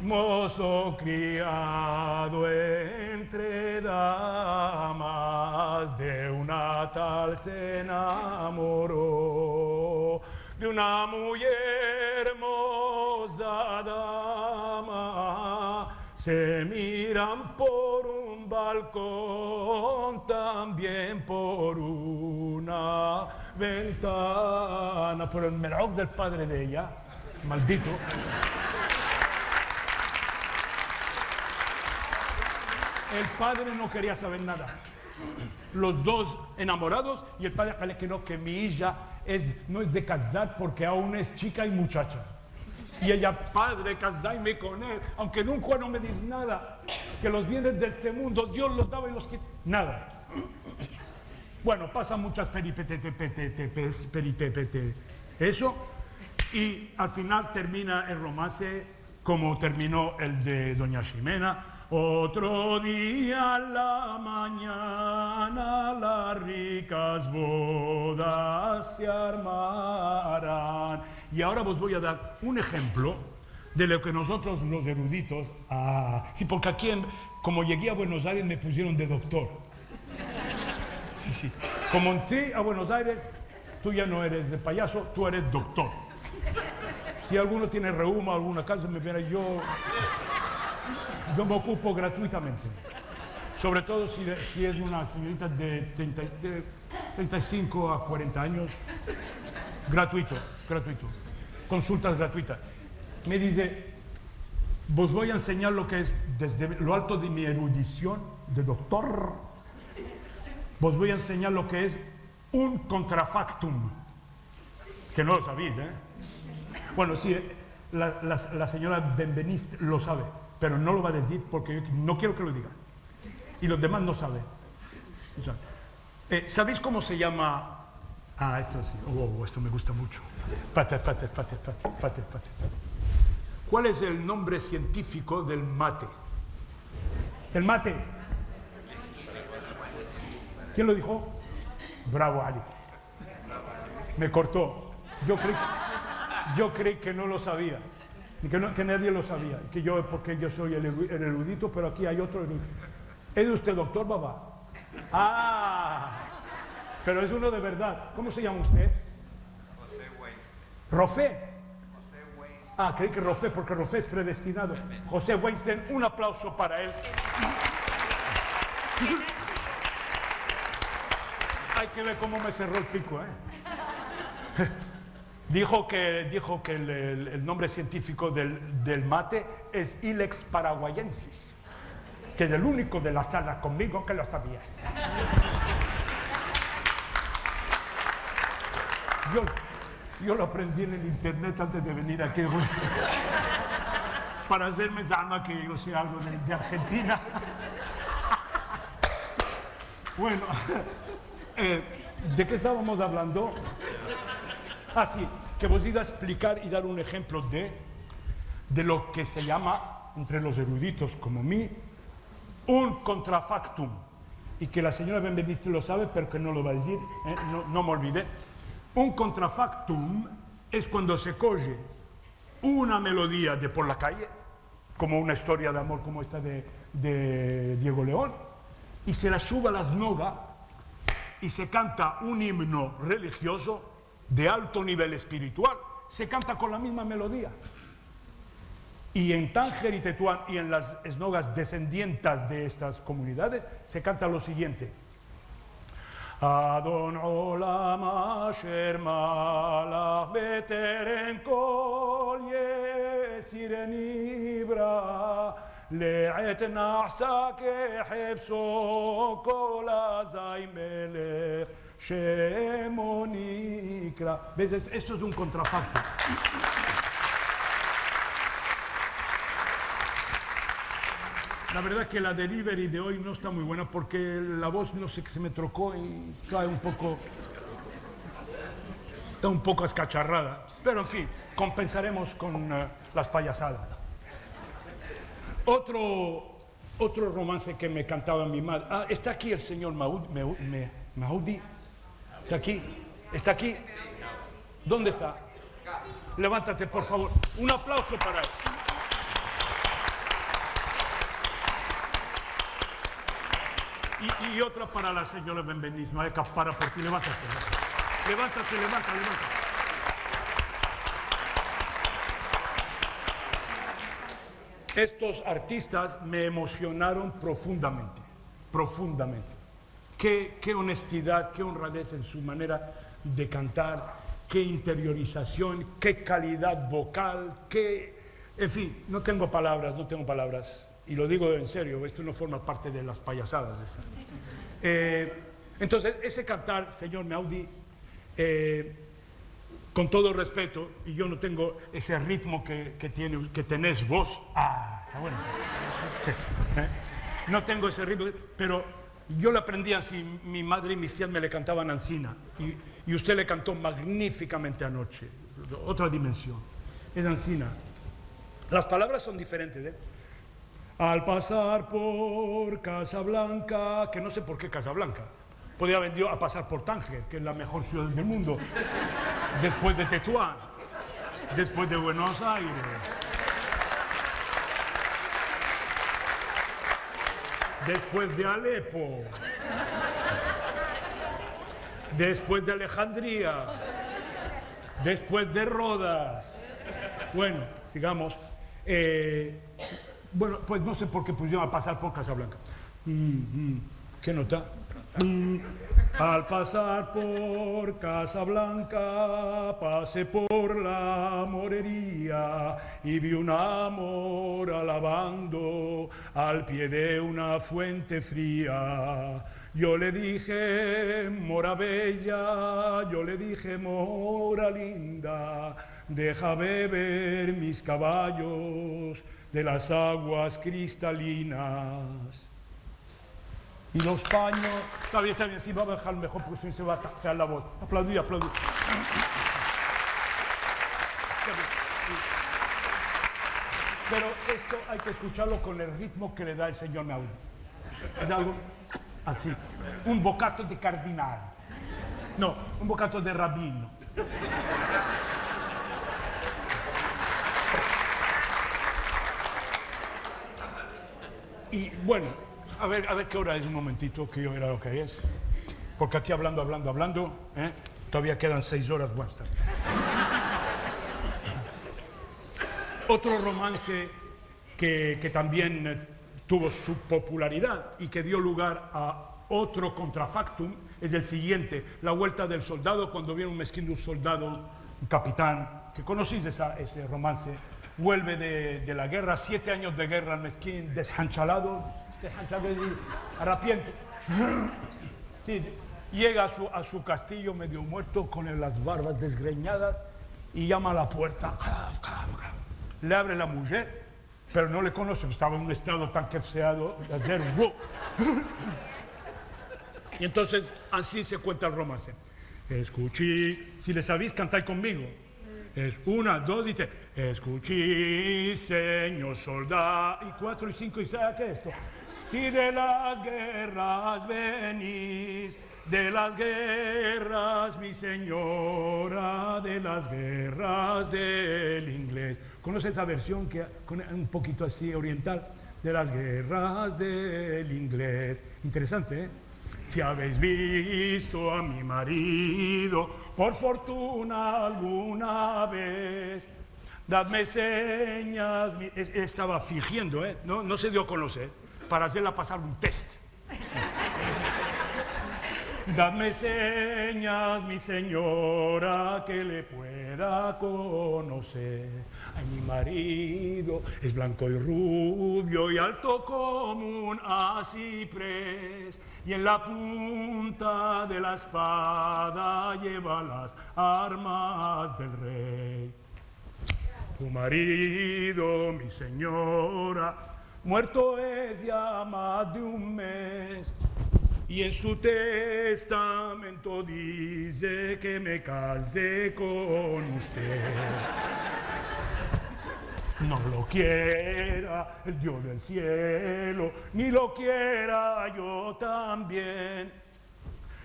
Mozo criado entre damas, de una tal se enamoró, de una muy hermosa dama. Se miran por un balcón, también por una ventana, por el melao del padre de ella, maldito. El padre no quería saber nada. Los dos enamorados, y el padre que mi hija no es de casar porque aún es chica y muchacha. Y ella, padre, casadme con él, aunque nunca no me dice nada, que los bienes de este mundo Dios los daba y los quitaba. Nada. Bueno, pasan muchas eso, y al final termina el romance como terminó el de Doña Ximena. Otro día a la mañana las ricas bodas se armarán. Y ahora os voy a dar un ejemplo de lo que nosotros los eruditos... sí, porque aquí, como llegué a Buenos Aires, me pusieron de doctor. Sí. Como entré a Buenos Aires, tú ya no eres de payaso, tú eres doctor. Si alguno tiene reuma, alguna cosa, me viene yo me ocupo gratuitamente. Sobre todo si es una señorita de 35 a 40 años. Gratuito. Consultas gratuitas. Me dice, vos voy a enseñar lo que es, desde lo alto de mi erudición de doctor, vos voy a enseñar lo que es un contrafactum. Que no lo sabéis, ¿eh? Bueno, sí, la señora Benveniste lo sabe, pero no lo va a decir porque yo no quiero que lo digas. Y los demás no saben. O sea, ¿sabéis cómo se llama? Esto sí. Esto me gusta mucho. Pate. ¿Cuál es el nombre científico del mate? El mate. ¿Quién lo dijo? Bravo, Ali. Me cortó. Yo creí que no lo sabía. Que nadie lo sabía. Porque yo soy el erudito, pero aquí hay otro erudito. ¿Es usted doctor, Baba? Pero es uno de verdad. ¿Cómo se llama usted? José Wayne. ¿Rofé? José Wayne. Ah, creí que Rofé, porque Rofé es predestinado. José Weinstein, un aplauso para él. Hay que ver cómo me cerró el pico, ¿eh? Dijo que el nombre científico del mate es Ilex paraguayensis, que es el único de la sala conmigo que lo sabía. Yo lo aprendí en el internet antes de venir aquí para hacerme llama que yo sé algo de Argentina. Bueno, ¿de qué estábamos hablando? Ah, sí, que vos iba a explicar y dar un ejemplo de lo que se llama, entre los eruditos como mí, un contrafactum. Y que la señora Benveniste lo sabe, pero que no lo va a decir, no me olvidé. Un contrafactum es cuando se coge una melodía de por la calle, como una historia de amor como esta de Diego León, y se la sube a la snoga y se canta un himno religioso de alto nivel espiritual. Se canta con la misma melodía. Y en Tánger y Tetuán y en las esnogas descendientes de estas comunidades se canta lo siguiente. Adon olam asher malach beteren kol yesiren ibra le'et na'sa kehefso kol azay melech shemo nikra. ¿Ves? Esto es un contrafacto. La verdad es que la delivery de hoy no está muy buena porque la voz no sé, que se me trocó y está un poco escacharrada. Pero en fin, compensaremos con las payasadas. Otro romance que me cantaba mi madre. Ah, está aquí el señor Maudi. ¿Está aquí? ¿Está aquí? ¿Dónde está? Levántate, por favor. Un aplauso para él. Y otra para la señora Benveniste, no hay que para por ti, levántate. Levántate. Estos artistas me emocionaron profundamente. Qué honestidad, qué honradez en su manera de cantar, qué interiorización, qué calidad vocal, en fin, no tengo palabras. Y lo digo en serio, esto no forma parte de las payasadas. Entonces, ese cantar, señor Maudi, con todo respeto, y yo no tengo ese ritmo que tenés vos. Ah, está bueno. No tengo ese ritmo, pero yo lo aprendí así. Mi madre y mis tías me le cantaban Ancina. Y usted le cantó magníficamente anoche. Otra dimensión. Es Ancina. Las palabras son diferentes, ¿eh? Al pasar por Casablanca, que no sé por qué Casablanca, podría haber ido a pasar por Tánger, que es la mejor ciudad del mundo, después de Tetuán, después de Buenos Aires. Después de Alepo, después de Alejandría, después de Rodas. Bueno, sigamos. Bueno, pues no sé por qué pusieron a pasar por Casablanca. ¿Qué nota? Al pasar por Casablanca, pasé por la morería y vi un amor alabando al pie de una fuente fría. Yo le dije, mora bella, yo le dije, mora linda, deja beber mis caballos de las aguas cristalinas. Y los paños... Está bien, sí, va a bajar mejor porque si se va a taxar la voz. Aplaudí. Pero esto hay que escucharlo con el ritmo que le da el señor Maudi. Es algo así. Un bocato de cardinal. No, un bocato de rabino. Y bueno, a ver qué hora es un momentito, que yo verá lo que es. Porque aquí hablando, todavía quedan 6 horas buenas. Otro romance que también tuvo su popularidad y que dio lugar a otro contrafactum es el siguiente: La vuelta del soldado, cuando viene un mezquín de un soldado, un capitán, que conocéis ese romance, vuelve de la guerra, 7 años de guerra, el mezquín, deshanchalado y harapiento. Sí, llega a su castillo medio muerto, con las barbas desgreñadas, y llama a la puerta. Le abre la mujer, pero no le conoce, estaba en un estado tan quefseado de hacer Y entonces así se cuenta el romance. Escuché, si le sabéis, cantáis conmigo. Es 1, 2, dice, escuché, señor soldado, y 4 y 5, y ¿sabe qué es esto? Si de las guerras venís, de las guerras, mi señora, de las guerras del inglés. ¿Conoce esa versión que un poquito así oriental? De las guerras del inglés. Interesante, ¿eh? Si habéis visto a mi marido, por fortuna alguna vez, dadme señas. Estaba fingiendo, ¿eh? No se dio a conocer, para hacerla pasar un test. Dadme señas, mi señora, que le pueda conocer. Ay, mi marido es blanco y rubio y alto como un aciprés, y en la punta de la espada lleva las armas del rey. Tu marido, mi señora, muerto es ya más de un mes, y en su testamento dice que me casé con usted. No lo quiera el Dios del cielo, ni lo quiera yo también.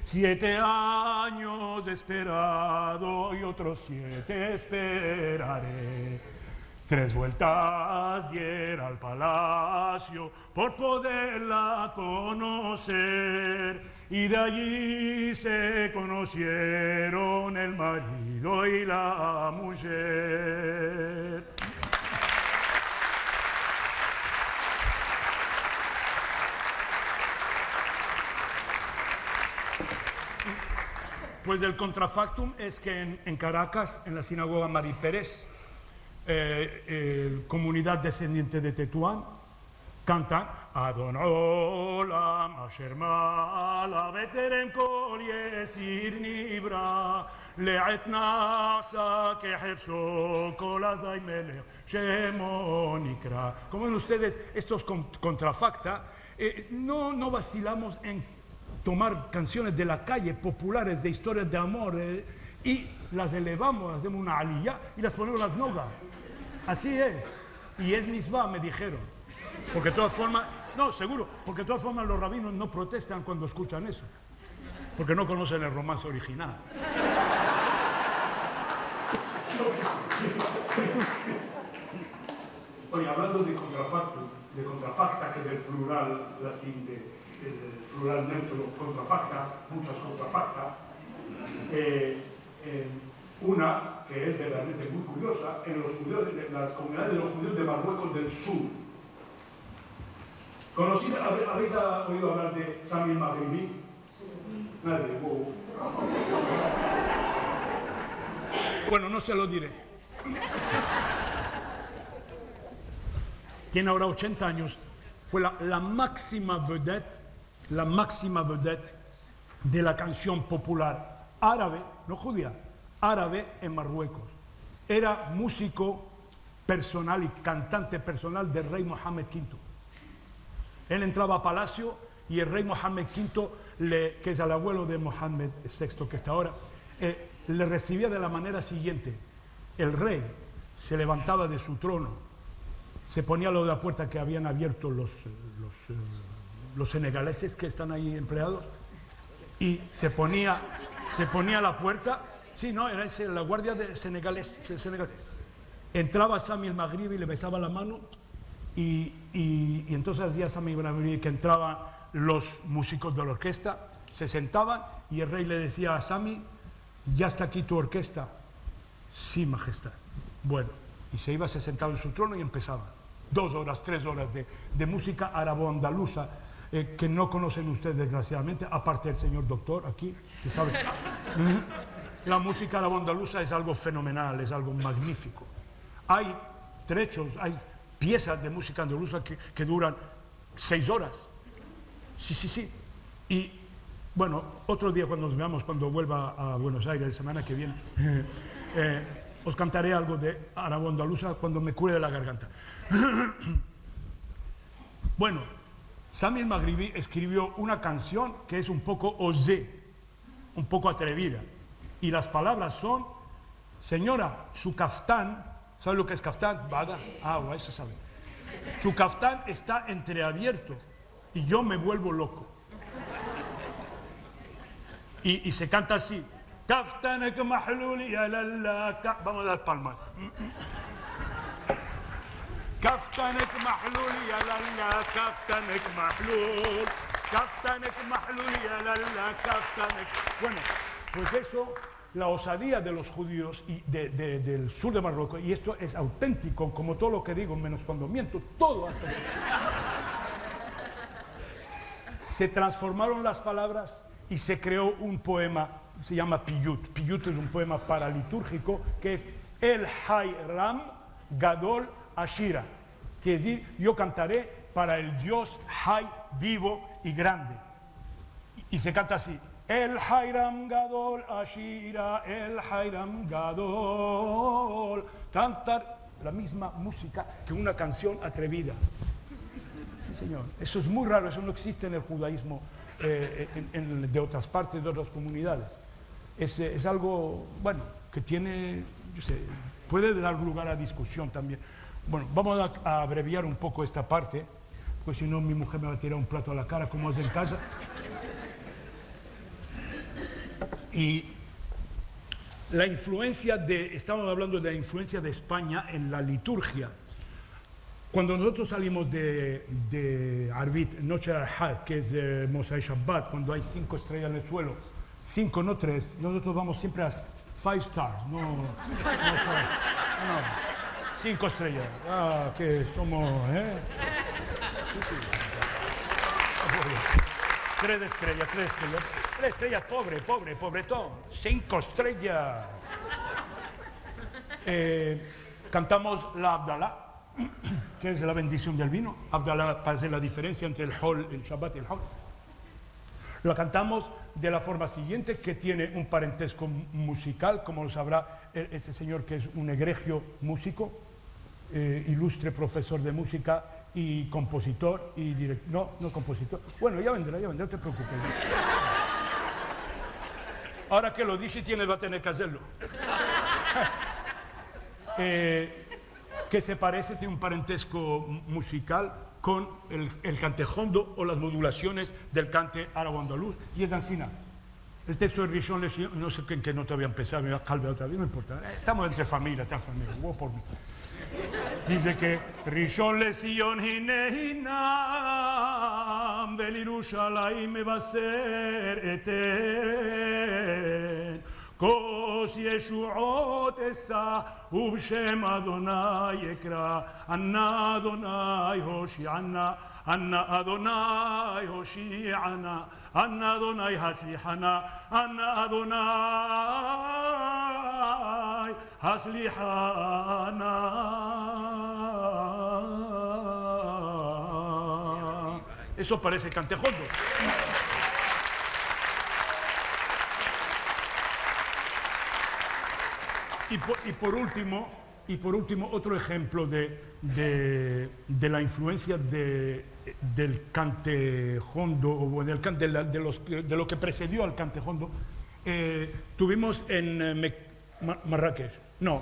7 años he esperado y otros 7 esperaré. 3 vueltas diera al palacio por poderla conocer, y de allí se conocieron el marido y la mujer. Pues el contrafactum es que en Caracas, en la sinagoga Mari Pérez, comunidad descendiente de Tetuán, cantan Adon Olam Asher Mala Beterem Kol Yesir Nibra Le'et Nasa Kehefso Kol Azay Melech Shemo Nikra. Como ven ustedes, estos contrafacta, no vacilamos en tomar canciones de la calle, populares, de historias de amor, y las elevamos, hacemos una aliyah y las ponemos las nogas. Así es. Y es misma, me dijeron. Porque de todas formas, no, seguro, porque de todas formas los rabinos no protestan cuando escuchan eso. Porque no conocen el romance original. Oye, hablando de contrafacta, que es el plural latín el plural neutro, contrafacta, muchas contrafactas. Una que es verdaderamente muy curiosa, en las comunidades de los judíos de Marruecos del sur. ¿Habéis oído hablar de Sami el-Maghribi? Nadie. Wow. Bueno, no se lo diré. Tiene ahora 80 años. Fue la máxima vedette de la canción popular árabe, no judía, árabe en Marruecos. Era músico personal y cantante personal del rey Mohammed V. Él entraba a palacio y el rey Mohammed V, que es el abuelo de Mohammed VI, que está ahora, le recibía de la manera siguiente. El rey se levantaba de su trono, se ponía a lo de la puerta que habían abierto los senegaleses que están ahí empleados, y se ponía a la puerta. Sí, no, era la guardia de Senegalés. Entraba Sami el-Maghribi y le besaba la mano, y entonces hacía Sami el-Maghribi que entraban los músicos de la orquesta, se sentaban y el rey le decía a Sami: ya está aquí tu orquesta. Sí, majestad. Bueno, Y se sentaba en su trono y empezaba 2 horas, 3 horas de música árabo-andaluza, que no conocen ustedes desgraciadamente, aparte del señor doctor aquí, que sabe. La música árabo-andaluza es algo fenomenal, es algo magnífico. Hay trechos, hay piezas de música andaluza que duran 6 horas. Sí. Y bueno, otro día cuando nos veamos, cuando vuelva a Buenos Aires la semana que viene, os cantaré algo de árabo-andaluza cuando me cure de la garganta. Bueno, Sami el-Maghribi escribió una canción que es un poco osé, un poco atrevida. Y las palabras son: señora, su caftán, ¿sabe lo que es caftán? Bada, agua, eso sabe. Su caftán está entreabierto y yo me vuelvo loco. Y se canta así: kaftanek mahlul ya lalla. Vamos a dar palmas. Kaftanek mahlul ya lalla, kaftanek mahlul, kaftanek mahlul ya lalla, kaftanek. Bueno, pues eso, la osadía de los judíos y del sur de Marruecos, y esto es auténtico, como todo lo que digo, menos cuando miento, todo hasta aquí. Se transformaron las palabras y se creó un poema, se llama Piyut. Piyut es un poema paralitúrgico que es El Hayram Gadol Ashira, que es decir, yo cantaré para el Dios Hay, vivo y grande. Y se canta así: El Hayram Gadol Ashira, el Hayram Gadol. Cantar la misma música que una canción atrevida. Sí, señor. Eso es muy raro, eso no existe en el judaísmo de otras partes, de otras comunidades. Es algo, bueno, que tiene, yo sé, puede dar lugar a discusión también. Bueno, vamos a abreviar un poco esta parte, pues si no mi mujer me va a tirar un plato a la cara como es en casa. Y la influencia estamos hablando de la influencia de España en la liturgia. Cuando nosotros salimos de Arbit, Noche de Al-Had, que es de Mosai Shabbat, cuando hay 5 estrellas en el suelo, 5, no 3, nosotros vamos siempre a 5 stars, no 5 estrellas. Ah, que somos, Sí. 3 estrellas. 3 estrellas, pobretón. 5 estrellas. Cantamos la Abdalá, que es la bendición del vino. Abdalá, para hacer la diferencia entre el Hol, el Shabbat y el Hol. Lo cantamos de la forma siguiente, que tiene un parentesco musical, como lo sabrá este señor, que es un egregio músico, ilustre profesor de música y compositor y director. No compositor. Bueno, ya vendrá, no te preocupes. Ahora que lo dice, va a tener que hacerlo. Que se parece, tiene un parentesco musical con el cantejondo o las modulaciones del cante árabe-andaluz, y es Dancina. El texto de Rishon LeZion, no sé en qué nota voy a empezar, me voy a calvar otra vez, no importa. Estamos entre familia, huevo por mí. Dice que Rishon LeZion hineinam velirushalayim mevaser eten kos yeshuot esa ubshem Adonai ekra Anna Adonai Hoshi'ana Anna Adonai Hoshi'ana Anna Adonai Haslihana Anna Adonai Haslihana. Eso parece cantejondo. Y por último, otro ejemplo de la influencia del cantejondo, o de lo que precedió al cantejondo. Tuvimos en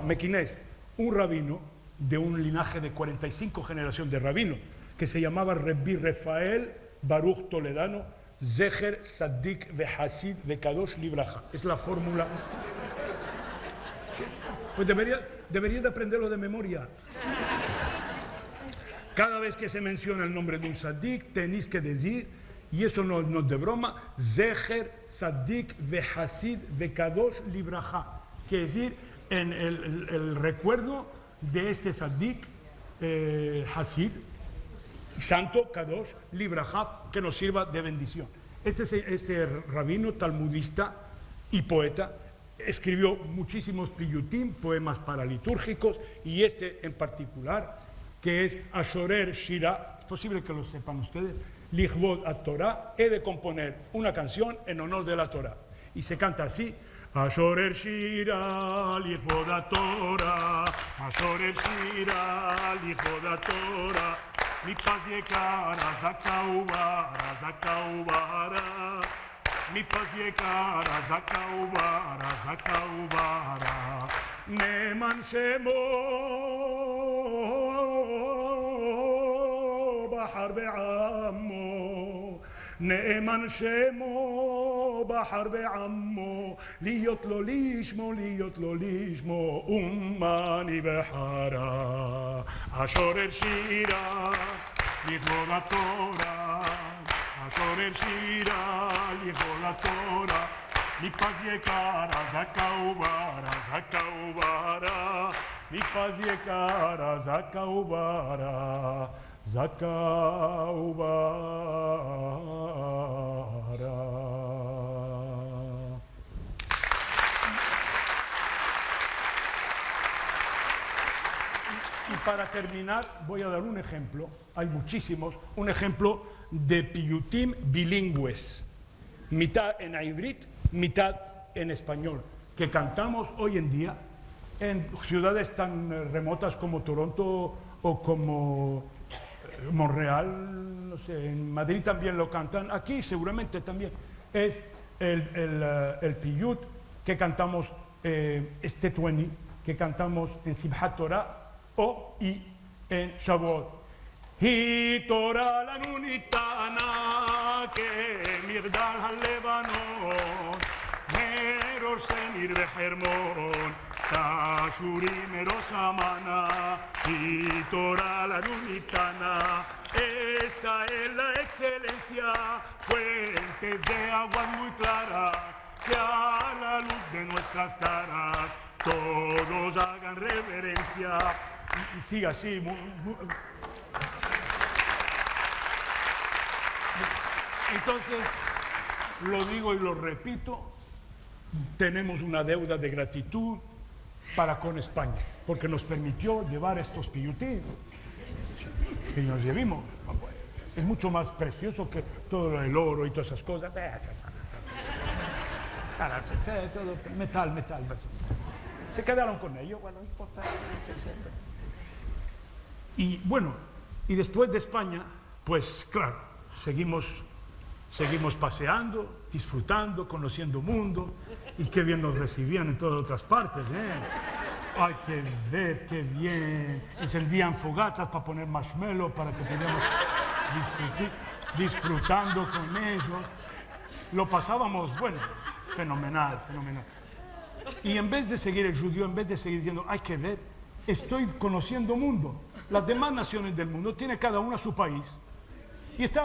Mequinés, un rabino de un linaje de 45 generaciones de rabinos, que se llamaba Rebbi Rafael Baruch Toledano, Zecher Sadik Vehasid Vekadosh Libraja. Es la fórmula. Pues debería de aprenderlo de memoria. Cada vez que se menciona el nombre de un Sadik, tenéis que decir, y eso no es de broma, Zecher Sadik Vehasid Vekadosh Libraja, que es decir, en el recuerdo de este Saddik Hasid, santo, Kadosh, Libraja, que nos sirva de bendición. Este rabino talmudista y poeta escribió muchísimos piyutim, poemas paralitúrgicos, y este en particular, que es Ashorer Shira, es posible que lo sepan ustedes, Lichvod at-Torah, he de componer una canción en honor de la Torah. Y se canta así: Ashorer Shira, Lichvod at-Torah, Ashorer Shira, Lichvod at-Torah, mi paz yekara, Zakaubara, Zakaubara, mi paz yekara, Zakaubara, Zakaubara, Neman Shemo, Bahar Be'ammo, Neman Shemo, Bahar Be'ammo, Liyot lo lishmo, Ummani Behara, Ashorer Shira, Lichvod at-Torah, Ashorer Shira, Lichvod at-Torah, mi paz yekara, Zakaubara, Zakaubara, mi paz yekara, Zakaubara, Zakaubara. Y para terminar voy a dar un ejemplo, hay muchísimos, un ejemplo de piyutim bilingües, mitad en ivrit, mitad en español, que cantamos hoy en día en ciudades tan remotas como Toronto o como Montreal, no sé, en Madrid también lo cantan, aquí seguramente también. Es el piyut que cantamos, este tueni, que cantamos en Simchat Torah o y en Shavuot. Hi Torah lanu nitana כמגדל הלבנון, מראש סניר וחרמון, תשורי מראש המנה, y Torah לנו ניתנה. Esta es la excelencia, fuentes de aguas muy claras, que a la luz de nuestras caras todos hagan reverencia. Y sigue así. Entonces, lo digo y lo repito, tenemos una deuda de gratitud para con España, porque nos permitió llevar estos piyutim que nos llevamos. Es mucho más precioso que todo el oro y todas esas cosas. Todo metal. Se quedaron con ello, bueno, no importa. Y bueno, y después de España, pues claro, seguimos paseando, disfrutando, conociendo mundo, y qué bien nos recibían en todas otras partes, ¿eh? Hay que ver qué bien. Encendían fogatas para poner marshmallow para que pudiéramos disfrutando con ellos. Lo pasábamos, bueno, fenomenal. Y en vez de seguir el judío, en vez de seguir diciendo, hay que ver, estoy conociendo mundo. Las demás naciones del mundo tiene cada una su país. Y está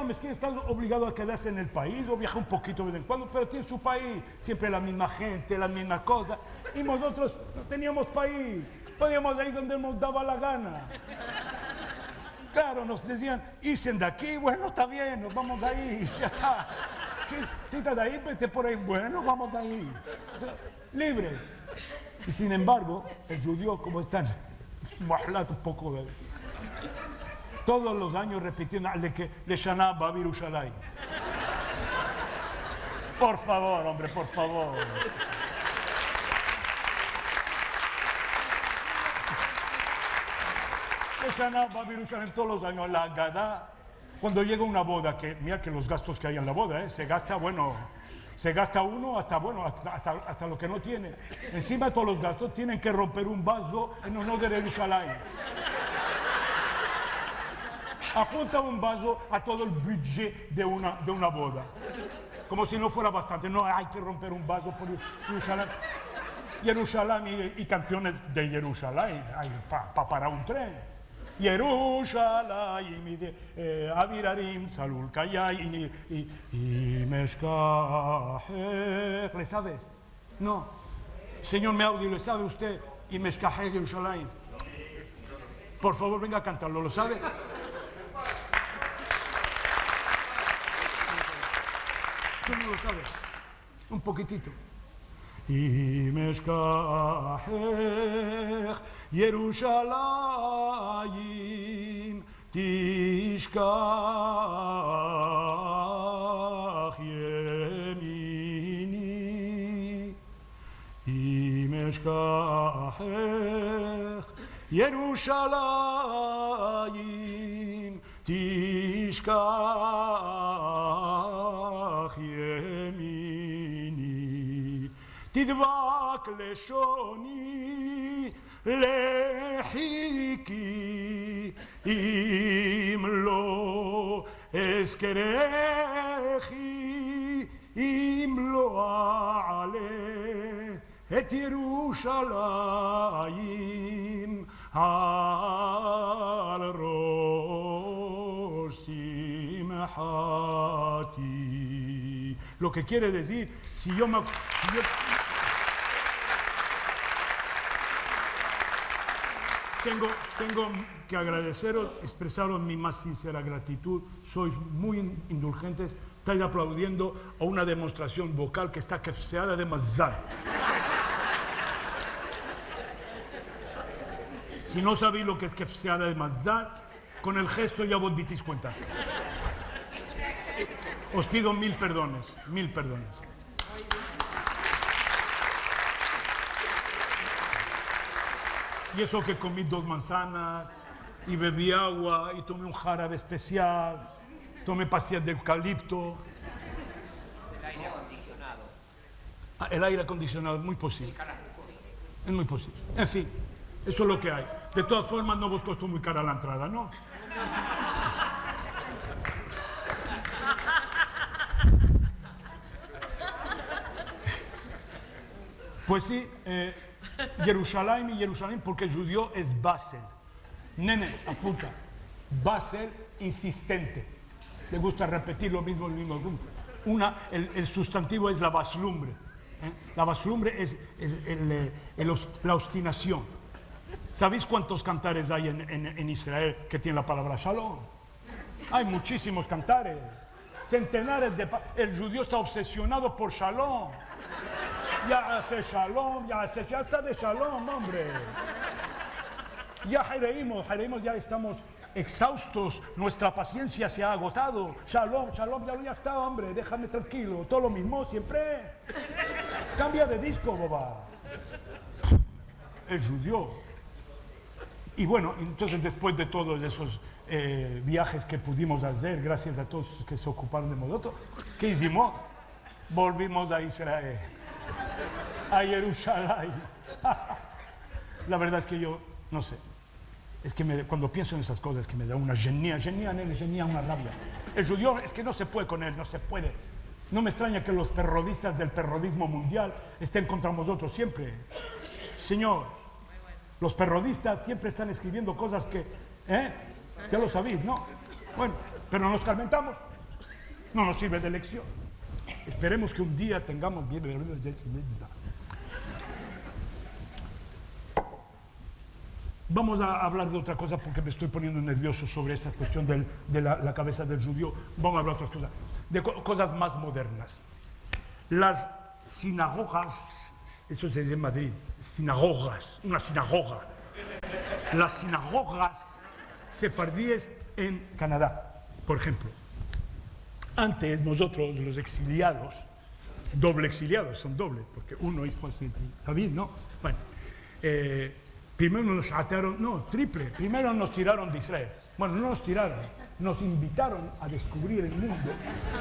obligado a quedarse en el país o viaja un poquito de vez en cuando, pero tiene su país, siempre la misma gente, las mismas cosas. Y nosotros no teníamos país, podíamos ir donde nos daba la gana. Claro, nos decían, irse de aquí, bueno, está bien, nos vamos de ahí, ya está. Si estás de ahí, vete por ahí, bueno, vamos de ahí. Libre. Y sin embargo, el judío, como están, un poco de... Todos los años repitiendo de que Leshaná va a Yerushalayim. Por favor, hombre, por favor. Leshaná va a Yerushalayim todos los años. La Gadá, cuando llega una boda, que mira que los gastos que hay en la boda, se gasta, bueno, se gasta uno hasta lo que no tiene. Encima de todos los gastos tienen que romper un vaso en honor de Yerushalayim. Apunta un vaso a todo el budget de una boda. Como si no fuera bastante. No, hay que romper un vaso por Jerusalén y canciones de Jerusalén. Para un tren. Jerusalén, Avirarim, Salul Kayay y Meshkahech. ¿Le sabes? No. Señor Meaudi, ¿le sabe usted? Y Meshkahech Jerusalén. Por favor, venga a cantarlo, ¿lo sabe? ¿Tú no lo sabes? Un poquitito. Imeshkachech Yerushalayim tishkach yemini. Imeshkachech Yerushalayim tishkach yemini. Tidvak leshoni lehiki im lo eskerechi im lo a'ale et Yerushalayim al rosh simchati. Lo que quiere decir, si yo tengo que agradeceros, expresaros mi más sincera gratitud. Sois muy indulgentes. Estáis aplaudiendo a una demostración vocal que está kefseada de mazal. Si no sabéis lo que es kefseada de mazal, con el gesto ya vos disteis cuenta. Os pido mil perdones, mil perdones. Y eso que comí 2 manzanas, y bebí agua, y tomé un jarabe especial, tomé pastillas de eucalipto. El aire acondicionado. Ah, el aire acondicionado, muy posible. Es muy posible. En fin, eso es lo que hay. De todas formas, no vos costó muy cara la entrada, ¿no? Pues sí, Jerusalén y Jerusalén, porque el judío es Basel. Nene, apunta. Basel insistente. Le gusta repetir lo mismo, el mismo grupo. El sustantivo es la baslumbre. La baslumbre es la obstinación. ¿Sabéis cuántos cantares hay en Israel que tienen la palabra shalom? Hay muchísimos cantares. Centenares de... El judío está obsesionado por shalom. Ya hace shalom, ya está de shalom, hombre. Ya Jereímos, ya estamos exhaustos, nuestra paciencia se ha agotado. Shalom, ya está, hombre, déjame tranquilo, todo lo mismo siempre. Cambia de disco, boba. El judío. Y bueno, entonces después de todos esos viajes que pudimos hacer, gracias a todos que se ocuparon de nosotros, ¿qué hicimos? Volvimos a Israel. A Jerusalén. La verdad es que yo, no sé, es que cuando pienso en esas cosas que me da una genía, una rabia. El judío es que no se puede con él, no se puede. No me extraña que los terroristas del terrorismo mundial estén contra nosotros siempre. Señor, los terroristas siempre están escribiendo cosas que, ya lo sabéis, ¿no? Bueno, pero nos calmentamos, no nos sirve de lección. Esperemos que un día tengamos bien. Vamos a hablar de otra cosa porque me estoy poniendo nervioso sobre esta cuestión de la cabeza del judío. Vamos a hablar de otras cosas, de cosas más modernas. Las sinagogas, eso se dice en Madrid, sinagogas, una sinagoga. Las sinagogas sefardíes en Canadá, por ejemplo. Antes nosotros, los exiliados, doble exiliados, son dobles, porque uno es ¿sabéis, no? Bueno, primero nos ataron, no, triple, primero nos tiraron de Israel. Bueno, no nos tiraron, nos invitaron a descubrir el mundo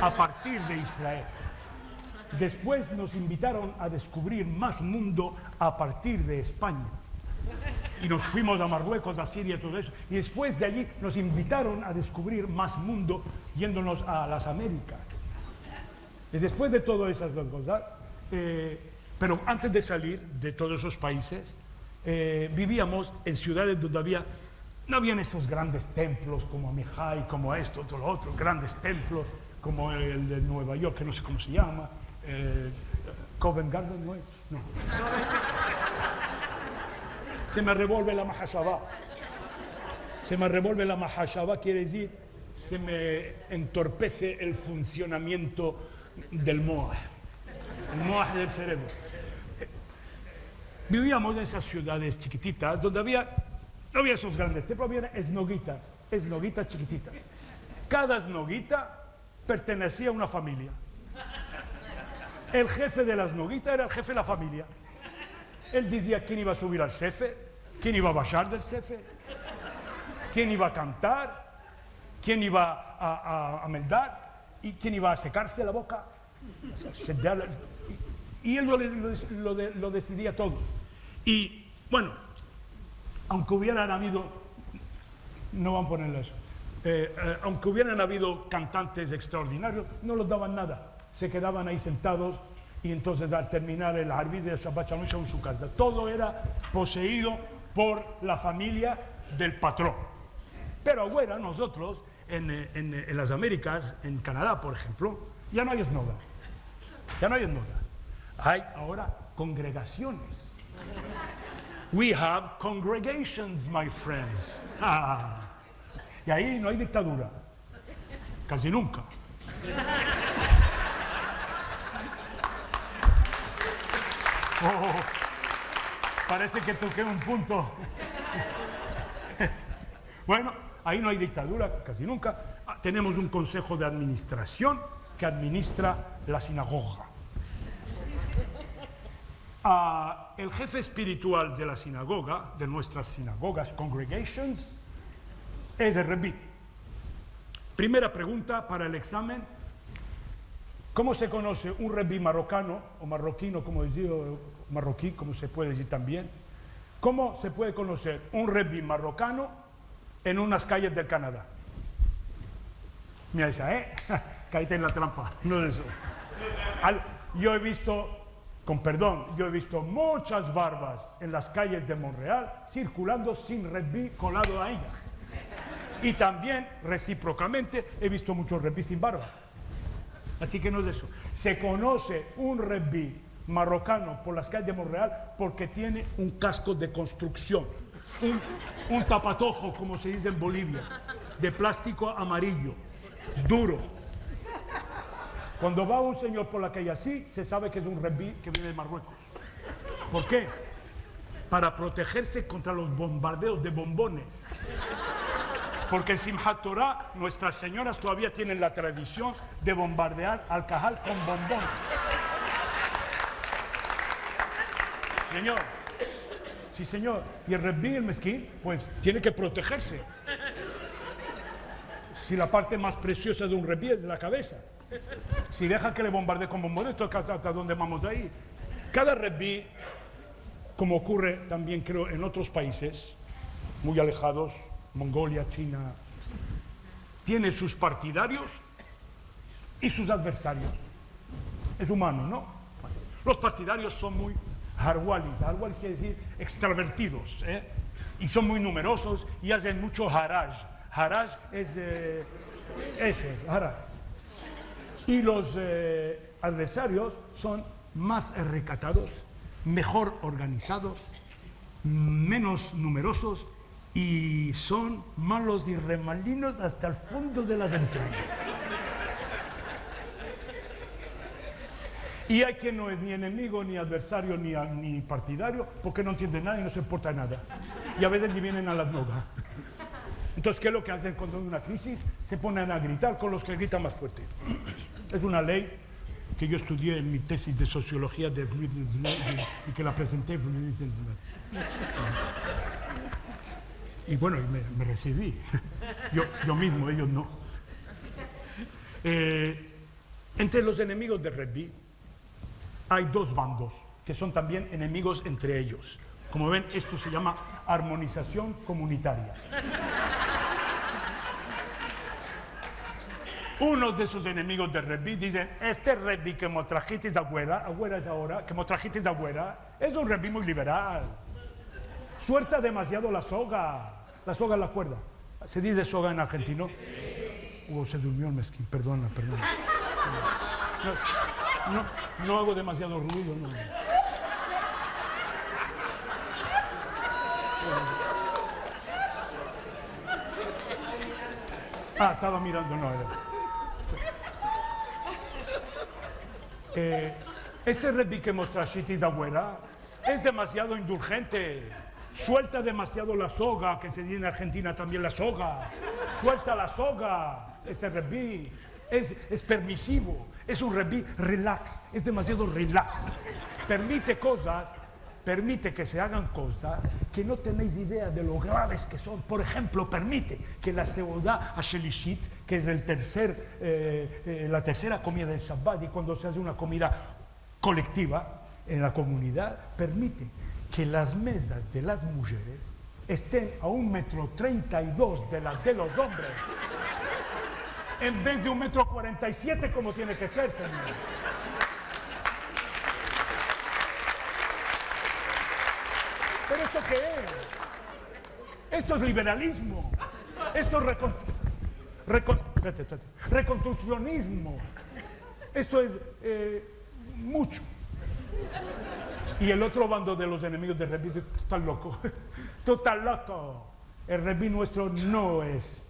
a partir de Israel. Después nos invitaron a descubrir más mundo a partir de España. Y nos fuimos a Marruecos, a Siria, todo eso. Y después de allí nos invitaron a descubrir más mundo yéndonos a las Américas. Y después de todas esas dos cosas, pero antes de salir de todos esos países, vivíamos en ciudades donde no habían estos grandes templos como Mejai, como esto, todo lo otro, grandes templos como el de Nueva York, que no sé cómo se llama, Covent Garden, ¿no es? No. Se me revuelve la mahashabá. Se me revuelve la mahashaba, quiere decir, se me entorpece el funcionamiento del moaj, el moaj del cerebro. Vivíamos en esas ciudades chiquititas donde no había esos grandes templos, había esnoguitas chiquititas. Cada esnoguita pertenecía a una familia. El jefe de la esnoguita era el jefe de la familia. Él decía quién iba a subir al cefe, quién iba a bajar del cefe, quién iba a cantar, quién iba a meldar y quién iba a secarse la boca. Y él lo decidía todo. Y bueno, aunque hubieran habido, no van a ponerle eso, aunque hubieran habido cantantes extraordinarios, no los daban nada. Se quedaban ahí sentados y entonces al terminar el Arbi de Shabbat Shalom en su casa. Todo era poseído por la familia del patrón. Pero ahora nosotros, en las Américas, en Canadá, por ejemplo, ya no hay esnoga. Ya no hay esnoga. Hay ahora congregaciones. We have congregations, my friends. Y ahí no hay dictadura. Casi nunca. Parece que toqué un punto. Bueno, ahí no hay dictadura, casi nunca. Tenemos un consejo de administración que administra la sinagoga. El jefe espiritual de la sinagoga, de nuestras sinagogas, congregations, es el Rebbi. Primera pregunta para el examen. ¿Cómo se conoce un Rebbi marocano, o marroquino, como decir, o marroquí, como se puede decir también? ¿Cómo se puede conocer un Rebbi marrocano en unas calles del Canadá? Mira esa, caíste en la trampa, no es eso. Yo he visto, con perdón, yo he visto muchas barbas en las calles de Montreal circulando sin Rebbi colado a ellas. Y también, recíprocamente, he visto muchos Rebbi sin barba. Así que no es eso. Se conoce un Rebbi marrocano por las calles de Montreal porque tiene un casco de construcción, un tapatojo, como se dice en Bolivia, de plástico amarillo, duro. Cuando va un señor por la calle así, se sabe que es un Rebbi que viene de Marruecos. ¿Por qué? Para protegerse contra los bombardeos de bombones. Porque en Simchat Torah nuestras señoras todavía tienen la tradición de bombardear al cajal con bombones. Señor, sí señor, y el Rebbi, el mezquín, pues tiene que protegerse. Si la parte más preciosa de un Rebbi es de la cabeza. Si deja que le bombardee con bombones, ¿hasta dónde vamos de ahí? Cada Rebbi, como ocurre también creo en otros países muy alejados, Mongolia, China, tiene sus partidarios y sus adversarios. Es humano, ¿no? Los partidarios son muy harwalis. Harwalis quiere decir extravertidos, y son muy numerosos y hacen mucho haraj. Haraj es haraj. Y los adversarios son más recatados, mejor organizados, menos numerosos y son malos y remalinos hasta el fondo de las entrañas. Y hay quien no es ni enemigo, ni adversario, ni partidario, porque no entiende nada y no se importa nada. Y a veces ni vienen a las nogas. Entonces, ¿qué es lo que hacen cuando hay una crisis? Se ponen a gritar con los que gritan más fuerte. Es una ley que yo estudié en mi tesis de sociología y que la presenté. Y bueno, me recibí. Yo mismo, ellos no. Entre los enemigos de Rebbi hay dos bandos que son también enemigos entre ellos. Como ven, esto se llama armonización comunitaria. Uno de esos enemigos de Rebbi dicen, este Rebbi que me trajiste de abuela es ahora, que me trajiste de abuela, es un Rebbi muy liberal. Suelta demasiado la soga en la cuerda. ¿Se dice soga en argentino? Se durmió el mezquín, perdona. No hago demasiado ruido, no. Ah, estaba mirando, no. Este Rebbi que mostra Shiti Dawera es demasiado indulgente. Suelta demasiado la soga, que se dice en Argentina también la soga. Suelta la soga. Este Rebbi es permisivo. Es un Rebbi relax. Es demasiado relax. Permite cosas. Permite que se hagan cosas que no tenéis idea de lo graves que son. Por ejemplo, permite que la Seudá Ashelishit, que es la tercera comida del Shabbat, y cuando se hace una comida colectiva en la comunidad, permite que las mesas de las mujeres estén a 1,32 m de las de los hombres, en vez de 1,47 m como tiene que ser, señor. ¿Pero esto qué es? Esto es liberalismo. Esto es reconstruccionismo. Esto es mucho. Y el otro bando de los enemigos del Rebbi, tú estás loco. Tú estás loco. El Rebbi nuestro no es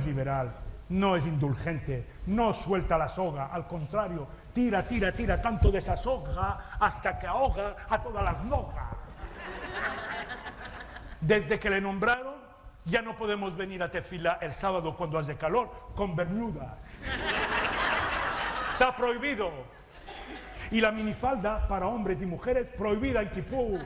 liberal, no es indulgente, no suelta la soga. Al contrario, tira tanto de esa soga hasta que ahoga a todas las nogas. Desde que le nombraron, ya no podemos venir a Tefila el sábado cuando hace calor con bermuda. Está prohibido. Y la minifalda para hombres y mujeres prohibida en Kipur.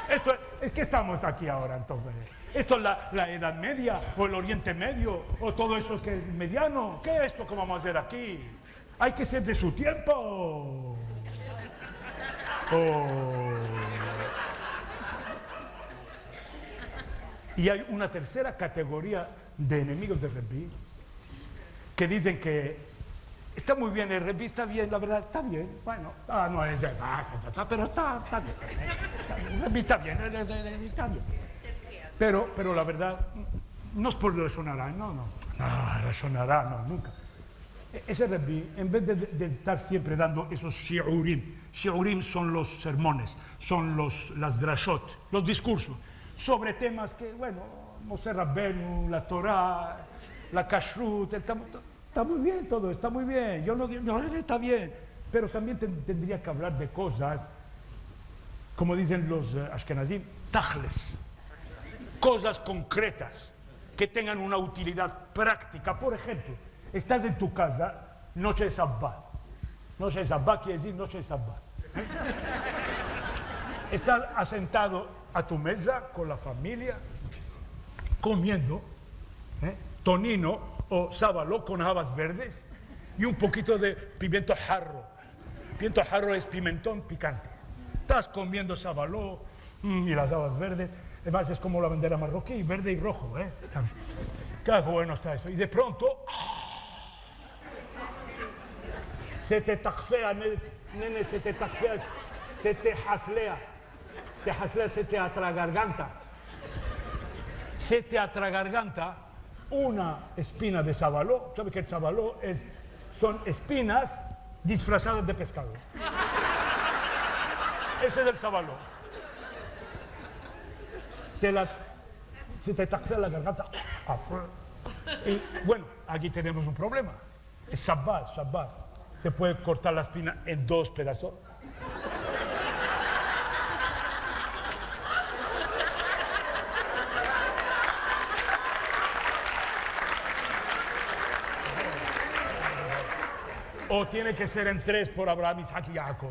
Esto es que estamos aquí ahora entonces. ¿Esto es la Edad Media o el Oriente Medio o todo eso que es mediano? ¿Qué es esto que vamos a hacer aquí? Hay que ser de su tiempo. Y hay una tercera categoría de enemigos del Rebbi que dicen que está muy bien, el Rebbi está bien, la verdad está bien. Bueno, no es pero está bien. El Rebbi está bien, está bien. Pero la verdad, no es por resonará, no, resonará, no, nunca. Ese Rebbi, en vez de estar siempre dando esos shiurim son los sermones, son las drashot, los discursos, sobre temas que, bueno, Moshe Rabbenu, la Torah, la Kashrut, está muy bien todo, está muy bien, yo no está bien, pero también tendría que hablar de cosas, como dicen los ashkenazim, tachles, cosas concretas, que tengan una utilidad práctica. Por ejemplo, estás en tu casa, noche de Sabbat. Noche de Sabbat quiere decir noche de Sabbat. Estás asentado a tu mesa con la familia, comiendo tonino o sábalo con habas verdes y un poquito de pimiento jarro. Pimiento jarro es pimentón picante. Estás comiendo sábalo y las habas verdes. Además es como la bandera marroquí, verde y rojo. Qué bueno está eso. Y de pronto se te taxea, nene, se te taxea, se te jaslea. Se te atragarganta. Se te atragarganta una espina de sabaló. ¿Sabe que el sabaló son espinas disfrazadas de pescado? Ese es el sabaló. Se te taxea la garganta. Y bueno, aquí tenemos un problema. Es Shabbat. Se puede cortar la espina en 2 pedazos. O tiene que ser en 3 por Abraham, Isaac y Jacob.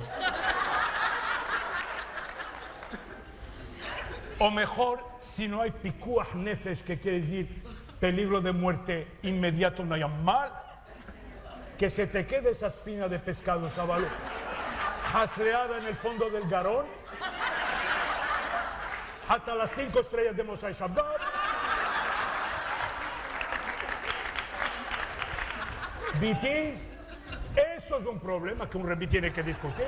O mejor, si no hay pikuach nefesh, que quiere decir peligro de muerte inmediato, no hay mal, que se te quede esa espina de pescado sabaló jasleada en el fondo del garón hasta las 5 estrellas de Mosai Shabbat. ¿Viti? Eso es un problema que un Rebbi tiene que discutir.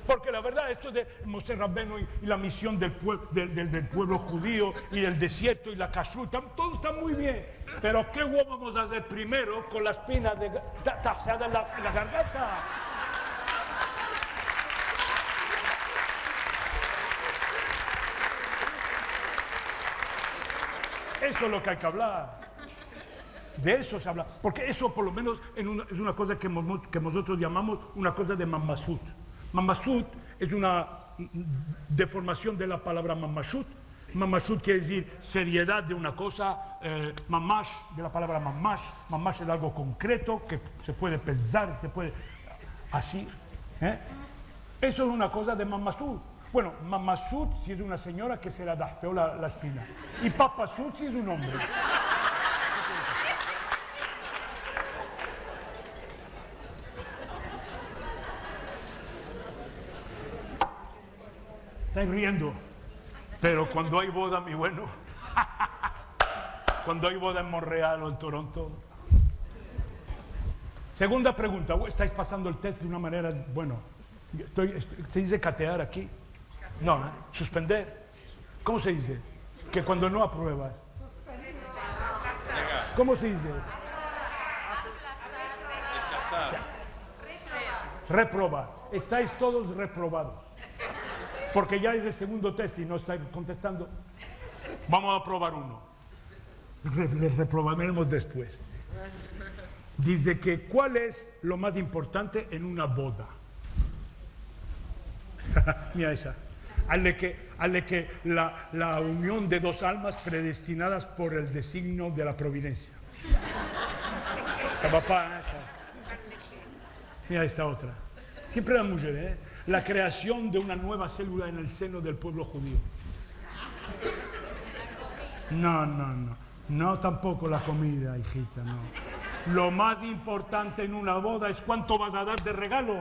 Porque la verdad, esto de Moshe Rabbenu y la misión del pueblo judío y el desierto y la kashrut, todo está muy bien. Pero ¿qué vamos a hacer primero con la espina taxada en la garganta? Eso es lo que hay que hablar. De eso se habla. Porque eso por lo menos es una cosa que nosotros llamamos una cosa de mamashut. Mamashut es una deformación de la palabra mamashut. Mamashut quiere decir seriedad de una cosa. Mamash, de la palabra mamash. Mamash es algo concreto que se puede pesar, se puede... Así. Eso es una cosa de mamashut. Bueno, mamashut si es una señora que se la da feo la espina. Y papashut si es un hombre. Estáis riendo, pero cuando hay boda, mi bueno, cuando hay boda en Montreal o en Toronto. Segunda pregunta, ¿estáis pasando el test de una manera, bueno, se dice catear aquí? No, suspender. ¿Cómo se dice? Que cuando no apruebas. ¿Cómo se dice? Reprobar. Estáis todos reprobados. Porque ya es el segundo test y no estáis contestando. Vamos a probar uno. Les reprobaremos después. Dice que ¿cuál es lo más importante en una boda? Mira esa. Hazle que la unión de dos almas predestinadas por el designio de la providencia. Mira esta otra. Siempre la mujer, la creación de una nueva célula en el seno del pueblo judío. No tampoco la comida, hijita, no. Lo más importante en una boda es cuánto vas a dar de regalo.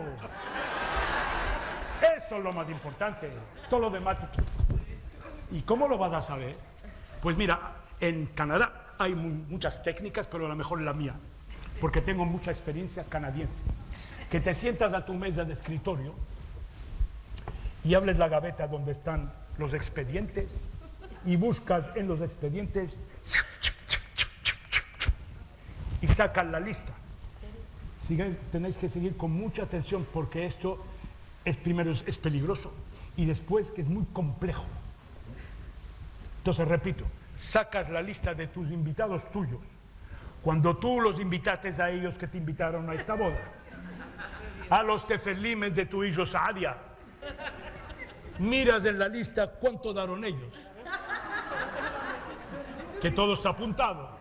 Eso es lo más importante. Todo lo demás. ¿Y cómo lo vas a saber? Pues mira, en Canadá hay muchas técnicas, pero a lo mejor la mía, porque tengo mucha experiencia canadiense. Que te sientas a tu mesa de escritorio y hables la gaveta donde están los expedientes y buscas en los expedientes y sacas la lista. Tenéis que seguir con mucha atención porque esto primero es peligroso y después que es muy complejo. Entonces repito, sacas la lista de tus invitados tuyos. Cuando tú los invitaste a ellos que te invitaron a esta boda, a los tefelimes de tu hijo Saadia, miras en la lista cuánto daron ellos, que todo está apuntado,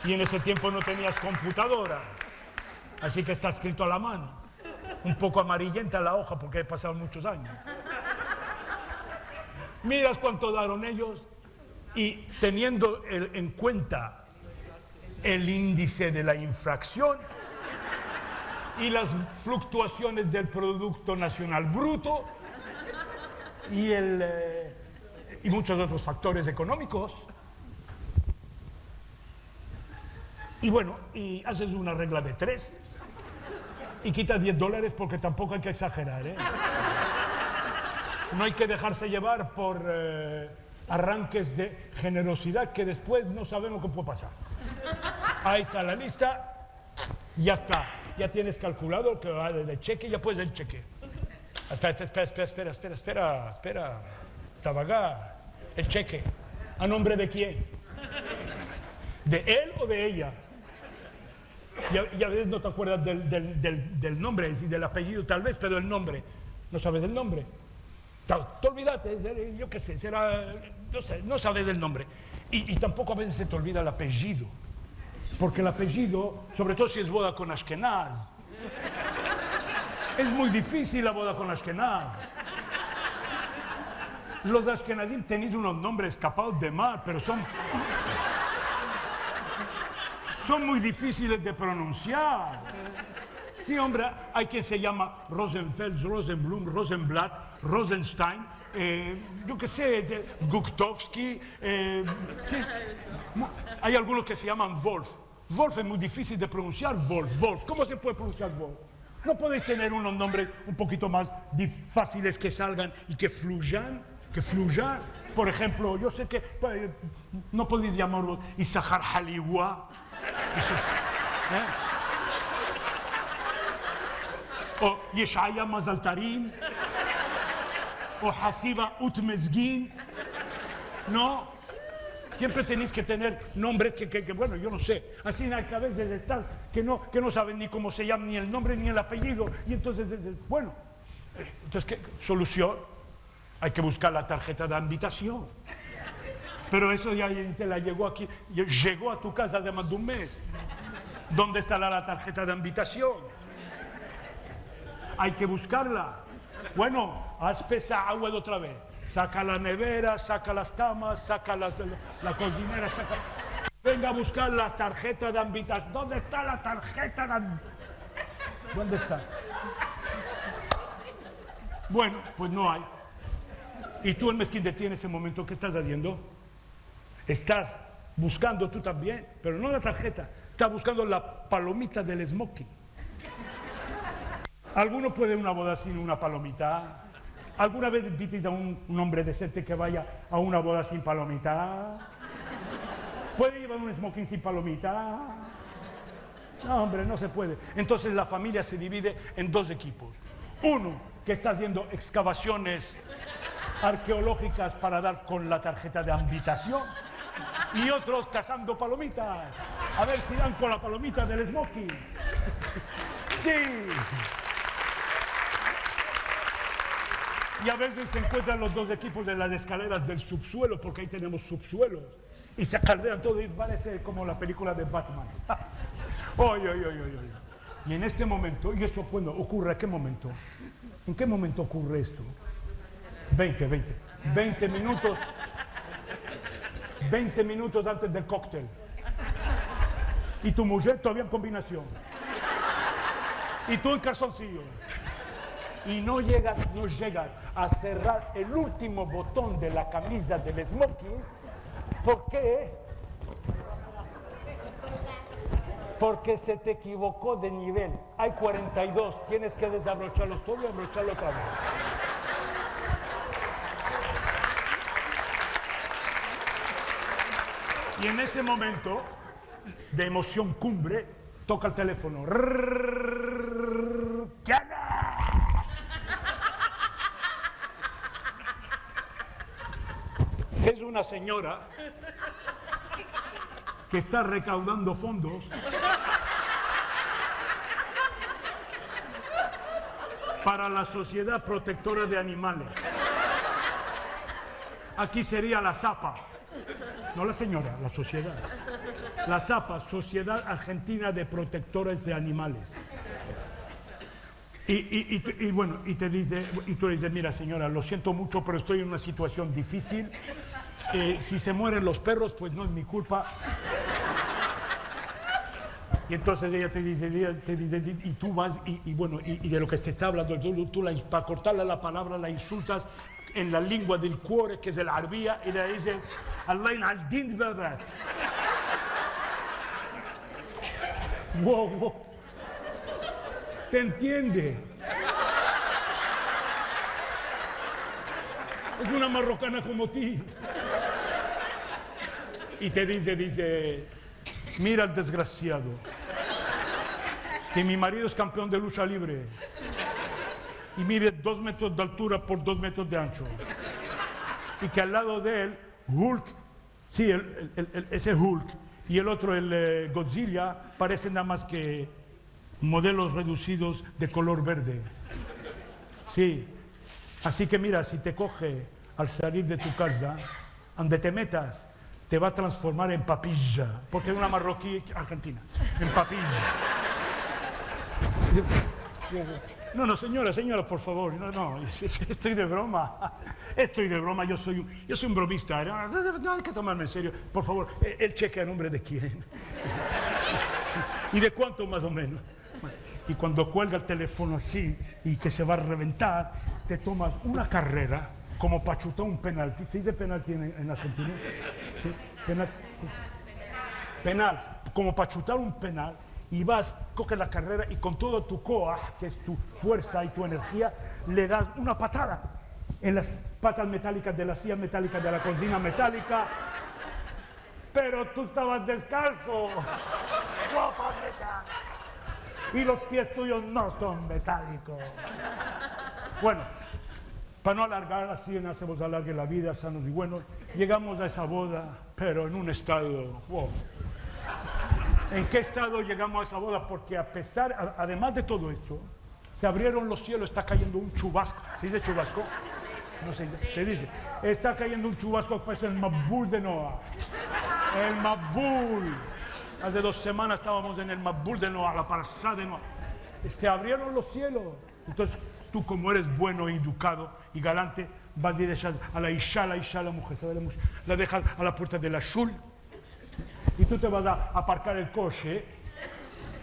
y en ese tiempo no tenías computadora, así que está escrito a la mano, un poco amarillenta la hoja porque he pasado muchos años. Miras cuánto daron ellos y teniendo en cuenta el índice de la infracción y las fluctuaciones del Producto Nacional Bruto y muchos otros factores económicos. Y bueno, y haces una regla de 3 y quitas $10 porque tampoco hay que exagerar, ¿eh? No hay que dejarse llevar por arranques de generosidad que después no sabemos qué puede pasar. Ahí está la lista, ya está. Ya tienes calculado que va del cheque, ya puedes el cheque. Espera. Tabagar, el cheque. ¿A nombre de quién? ¿De él o de ella? Ya a veces no te acuerdas del nombre, es decir, del apellido tal vez, pero el nombre. ¿No sabes el nombre? Te olvidaste, yo qué sé, será, no sé, no sabes el nombre. Y tampoco a veces se te olvida el apellido. Porque el apellido, sobre todo si es boda con Ashkenaz, es muy difícil la boda con Ashkenaz. Los Ashkenazim tenéis unos nombres escapados de mar, pero son muy difíciles de pronunciar. Sí, hombre, hay quien se llama Rosenfeld, Rosenblum, Rosenblatt, Rosenstein, yo qué sé, Guktovsky, sí. Hay algunos que se llaman Wolf. Wolf es muy difícil de pronunciar, Wolf. ¿Cómo se puede pronunciar Wolf? ¿No podéis tener unos nombres un poquito más fáciles que salgan y que fluyan? Por ejemplo, yo sé que no podéis llamarlo Issachar Haliwa. O Yeshaya Mazaltarin. O Hasiba Utmezgin. No. Siempre tenéis que tener nombres que bueno, yo no sé. Así a veces estás que no saben ni cómo se llama, ni el nombre, ni el apellido. Y entonces, bueno, entonces, ¿qué solución? Hay que buscar la tarjeta de invitación. Pero eso ya te la llegó aquí, llegó a tu casa de más de un mes. ¿Dónde está la tarjeta de invitación? Hay que buscarla. Bueno, haz pesa agua de otra vez. Saca la nevera, saca las camas, saca la cocinera, saca... Venga a buscar la tarjeta de invitación. ¿Dónde está la tarjeta de invitación? ¿Dónde está? Bueno, pues no hay. Y tú, el mezquín de ti, en ese momento, ¿qué estás haciendo? Estás buscando tú también, pero no la tarjeta. Estás buscando la palomita del smoking. ¿Alguno puede una boda sin una palomita? ¿Alguna vez invitéis a un hombre decente que vaya a una boda sin palomita? ¿Puede llevar un smoking sin palomita? No, hombre, no se puede. Entonces la familia se divide en dos equipos. Uno que está haciendo excavaciones arqueológicas para dar con la tarjeta de invitación, y otros cazando palomitas. A ver si dan con la palomita del smoking. Sí. Y a veces se encuentran los dos equipos de las escaleras del subsuelo, porque ahí tenemos subsuelos. Y se caldean todo y parece como la película de Batman. Oy, oy, oy, oy, oy. Y en este momento, y esto cuando ocurre, ¿a qué momento? ¿En qué momento ocurre esto? 20 minutos. 20 minutos antes del cóctel. Y tu mujer todavía en combinación. Y tú en calzoncillo. Y no llegas a cerrar el último botón de la camisa del smoking. ¿Por qué? Porque se te equivocó de nivel. Hay 42, tienes que desabrocharlos todos y abrocharlo otra vez. Y en ese momento de emoción cumbre, toca el teléfono. Es una señora que está recaudando fondos para la Sociedad Protectora de Animales. Aquí sería la SAPA. No la señora, la sociedad. La SAPA, Sociedad Argentina de Protectores de Animales. Y bueno, y tú le dices, mira señora, lo siento mucho, pero estoy en una situación difícil. Si se mueren los perros, pues no es mi culpa. Y entonces ella te dice, y tú vas, y bueno, y de lo que te está hablando, tú para cortarle la palabra la insultas en la lengua del cuore, que es el arbía, y le dices, Allah al din baba. Wow. ¿Te entiende? Es una marrocana como ti. Y te dice, mira el desgraciado, que mi marido es campeón de lucha libre y mide 2 metros de altura por 2 metros de ancho, y que al lado de él Hulk, sí, ese Hulk, y el otro, el Godzilla, parecen nada más que modelos reducidos de color verde. Sí, así que mira, si te coge al salir de tu casa, donde te metas, te va a transformar en papilla, porque es una marroquí argentina, en papilla. No, señora, por favor, no, estoy de broma, yo soy un bromista, no hay que tomarme en serio, por favor, el cheque a nombre de quién, y de cuánto más o menos. Y cuando cuelga el teléfono así, y que se va a reventar, te tomas una carrera, como para chutar un penalti. ¿Se dice penalti en Argentina? ¿Sí? Penal, como para chutar un penal, y vas, coges la carrera y con todo tu coa, que es tu fuerza y tu energía, le das una patada en las patas metálicas de la silla metálica, de la cocina metálica. Pero tú estabas descalzo, guapa metálica, y los pies tuyos no son metálicos. Bueno, Para no alargar así, hacemos alargue la vida, sanos y buenos, llegamos a esa boda, pero en un estado, wow. ¿En qué estado llegamos a esa boda? Porque además de todo esto, se abrieron los cielos, está cayendo un chubasco. ¿Se dice chubasco? No se dice. Está cayendo un chubasco, pues el Mabul de Noah. El Mabul. Hace 2 semanas estábamos en el Mabul de Noah, la parasá de Noah. Se abrieron los cielos. Entonces, tú como eres bueno, educado y galante, vas y dejas a la isha, la mujer, ¿sabes? La dejas a la puerta de la shul y tú te vas a aparcar el coche.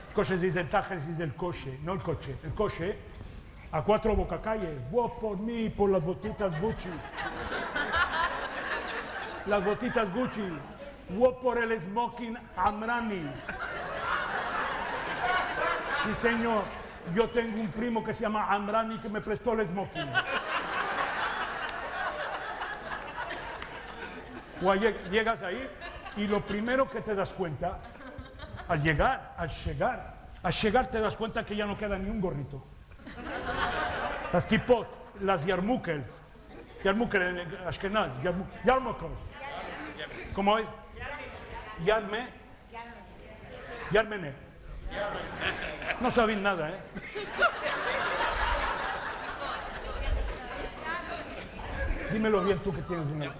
El coche se dice el tajer, se dice el coche, no el coche. El coche a 4 bocacalles. Vos por mí, por las botitas Gucci. Las botitas Gucci. Vos por el smoking Amrani. Sí, señor. Yo tengo un primo que se llama Amrani que me prestó el smoking. O llegas ahí y lo primero que te das cuenta, al llegar te das cuenta que ya no queda ni un gorrito. Las kipot, las yarmukels en Ashkenaz, yarmukels. ¿Cómo es? Yarmene. No sabéis nada, ¿eh? Dímelo bien tú que tienes dinero.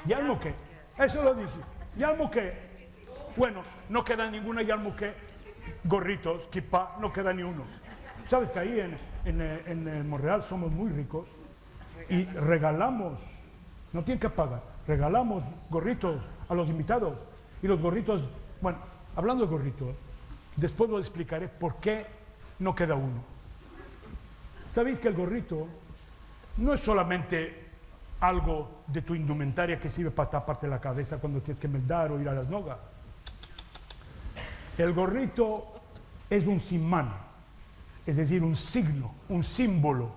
Yarmuke. Eso lo dice. Yarmuke. Bueno, no queda ninguna yarmuke. Gorritos, kippah, no queda ni uno. ¿Sabes que ahí en Monreal somos muy ricos? Y regalamos, no tienen que pagar, regalamos gorritos a los invitados. Y los gorritos, bueno, hablando de gorritos, después lo explicaré por qué no queda uno. ¿Sabéis que el gorrito no es solamente algo de tu indumentaria que sirve para taparte la cabeza cuando tienes que meldar o ir a las nogas? El gorrito es un simán, es decir, un signo, un símbolo.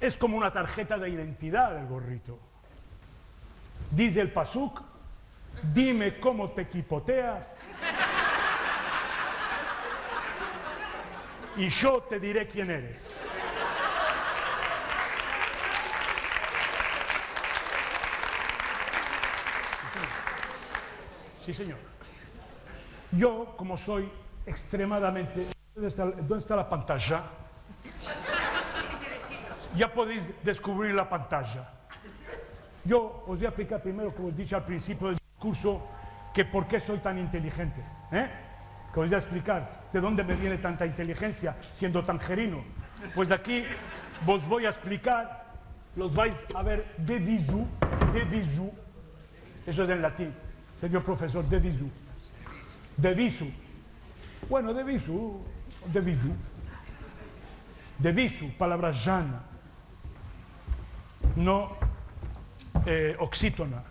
Es como una tarjeta de identidad el gorrito. Dice el pasuk, dime cómo te quipoteas y yo te diré quién eres. Sí, señor. Yo, como soy extremadamente... ¿Dónde está la pantalla? Ya podéis descubrir la pantalla. Yo os voy a explicar primero, como os dije al principio del discurso, que por qué soy tan inteligente. Que os voy a explicar de dónde me viene tanta inteligencia siendo tangerino. Pues aquí os voy a explicar, los vais a ver de visu, eso es en latín, señor profesor, de visu. Bueno, de visu, palabra llana, no oxítona.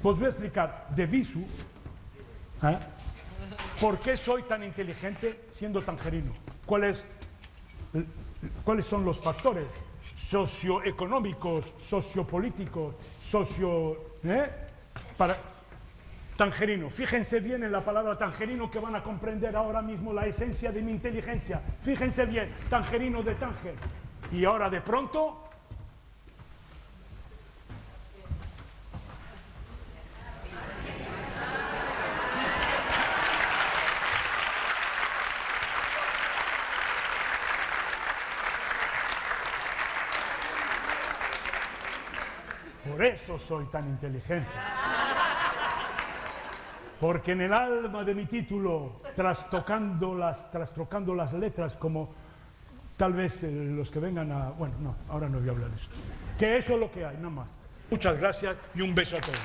Os voy a explicar de visu, ¿por qué soy tan inteligente siendo tangerino? ¿Cuáles son los factores socioeconómicos, sociopolíticos, para tangerino? Fíjense bien en la palabra tangerino que van a comprender ahora mismo la esencia de mi inteligencia. Fíjense bien, tangerino de Tánger. Y ahora de pronto... Por eso soy tan inteligente. Porque en el alma de mi título, trastocando las letras, como tal vez los que vengan a... Bueno, no, ahora no voy a hablar de eso. Que eso es lo que hay, nada más. Muchas gracias y un beso a todos.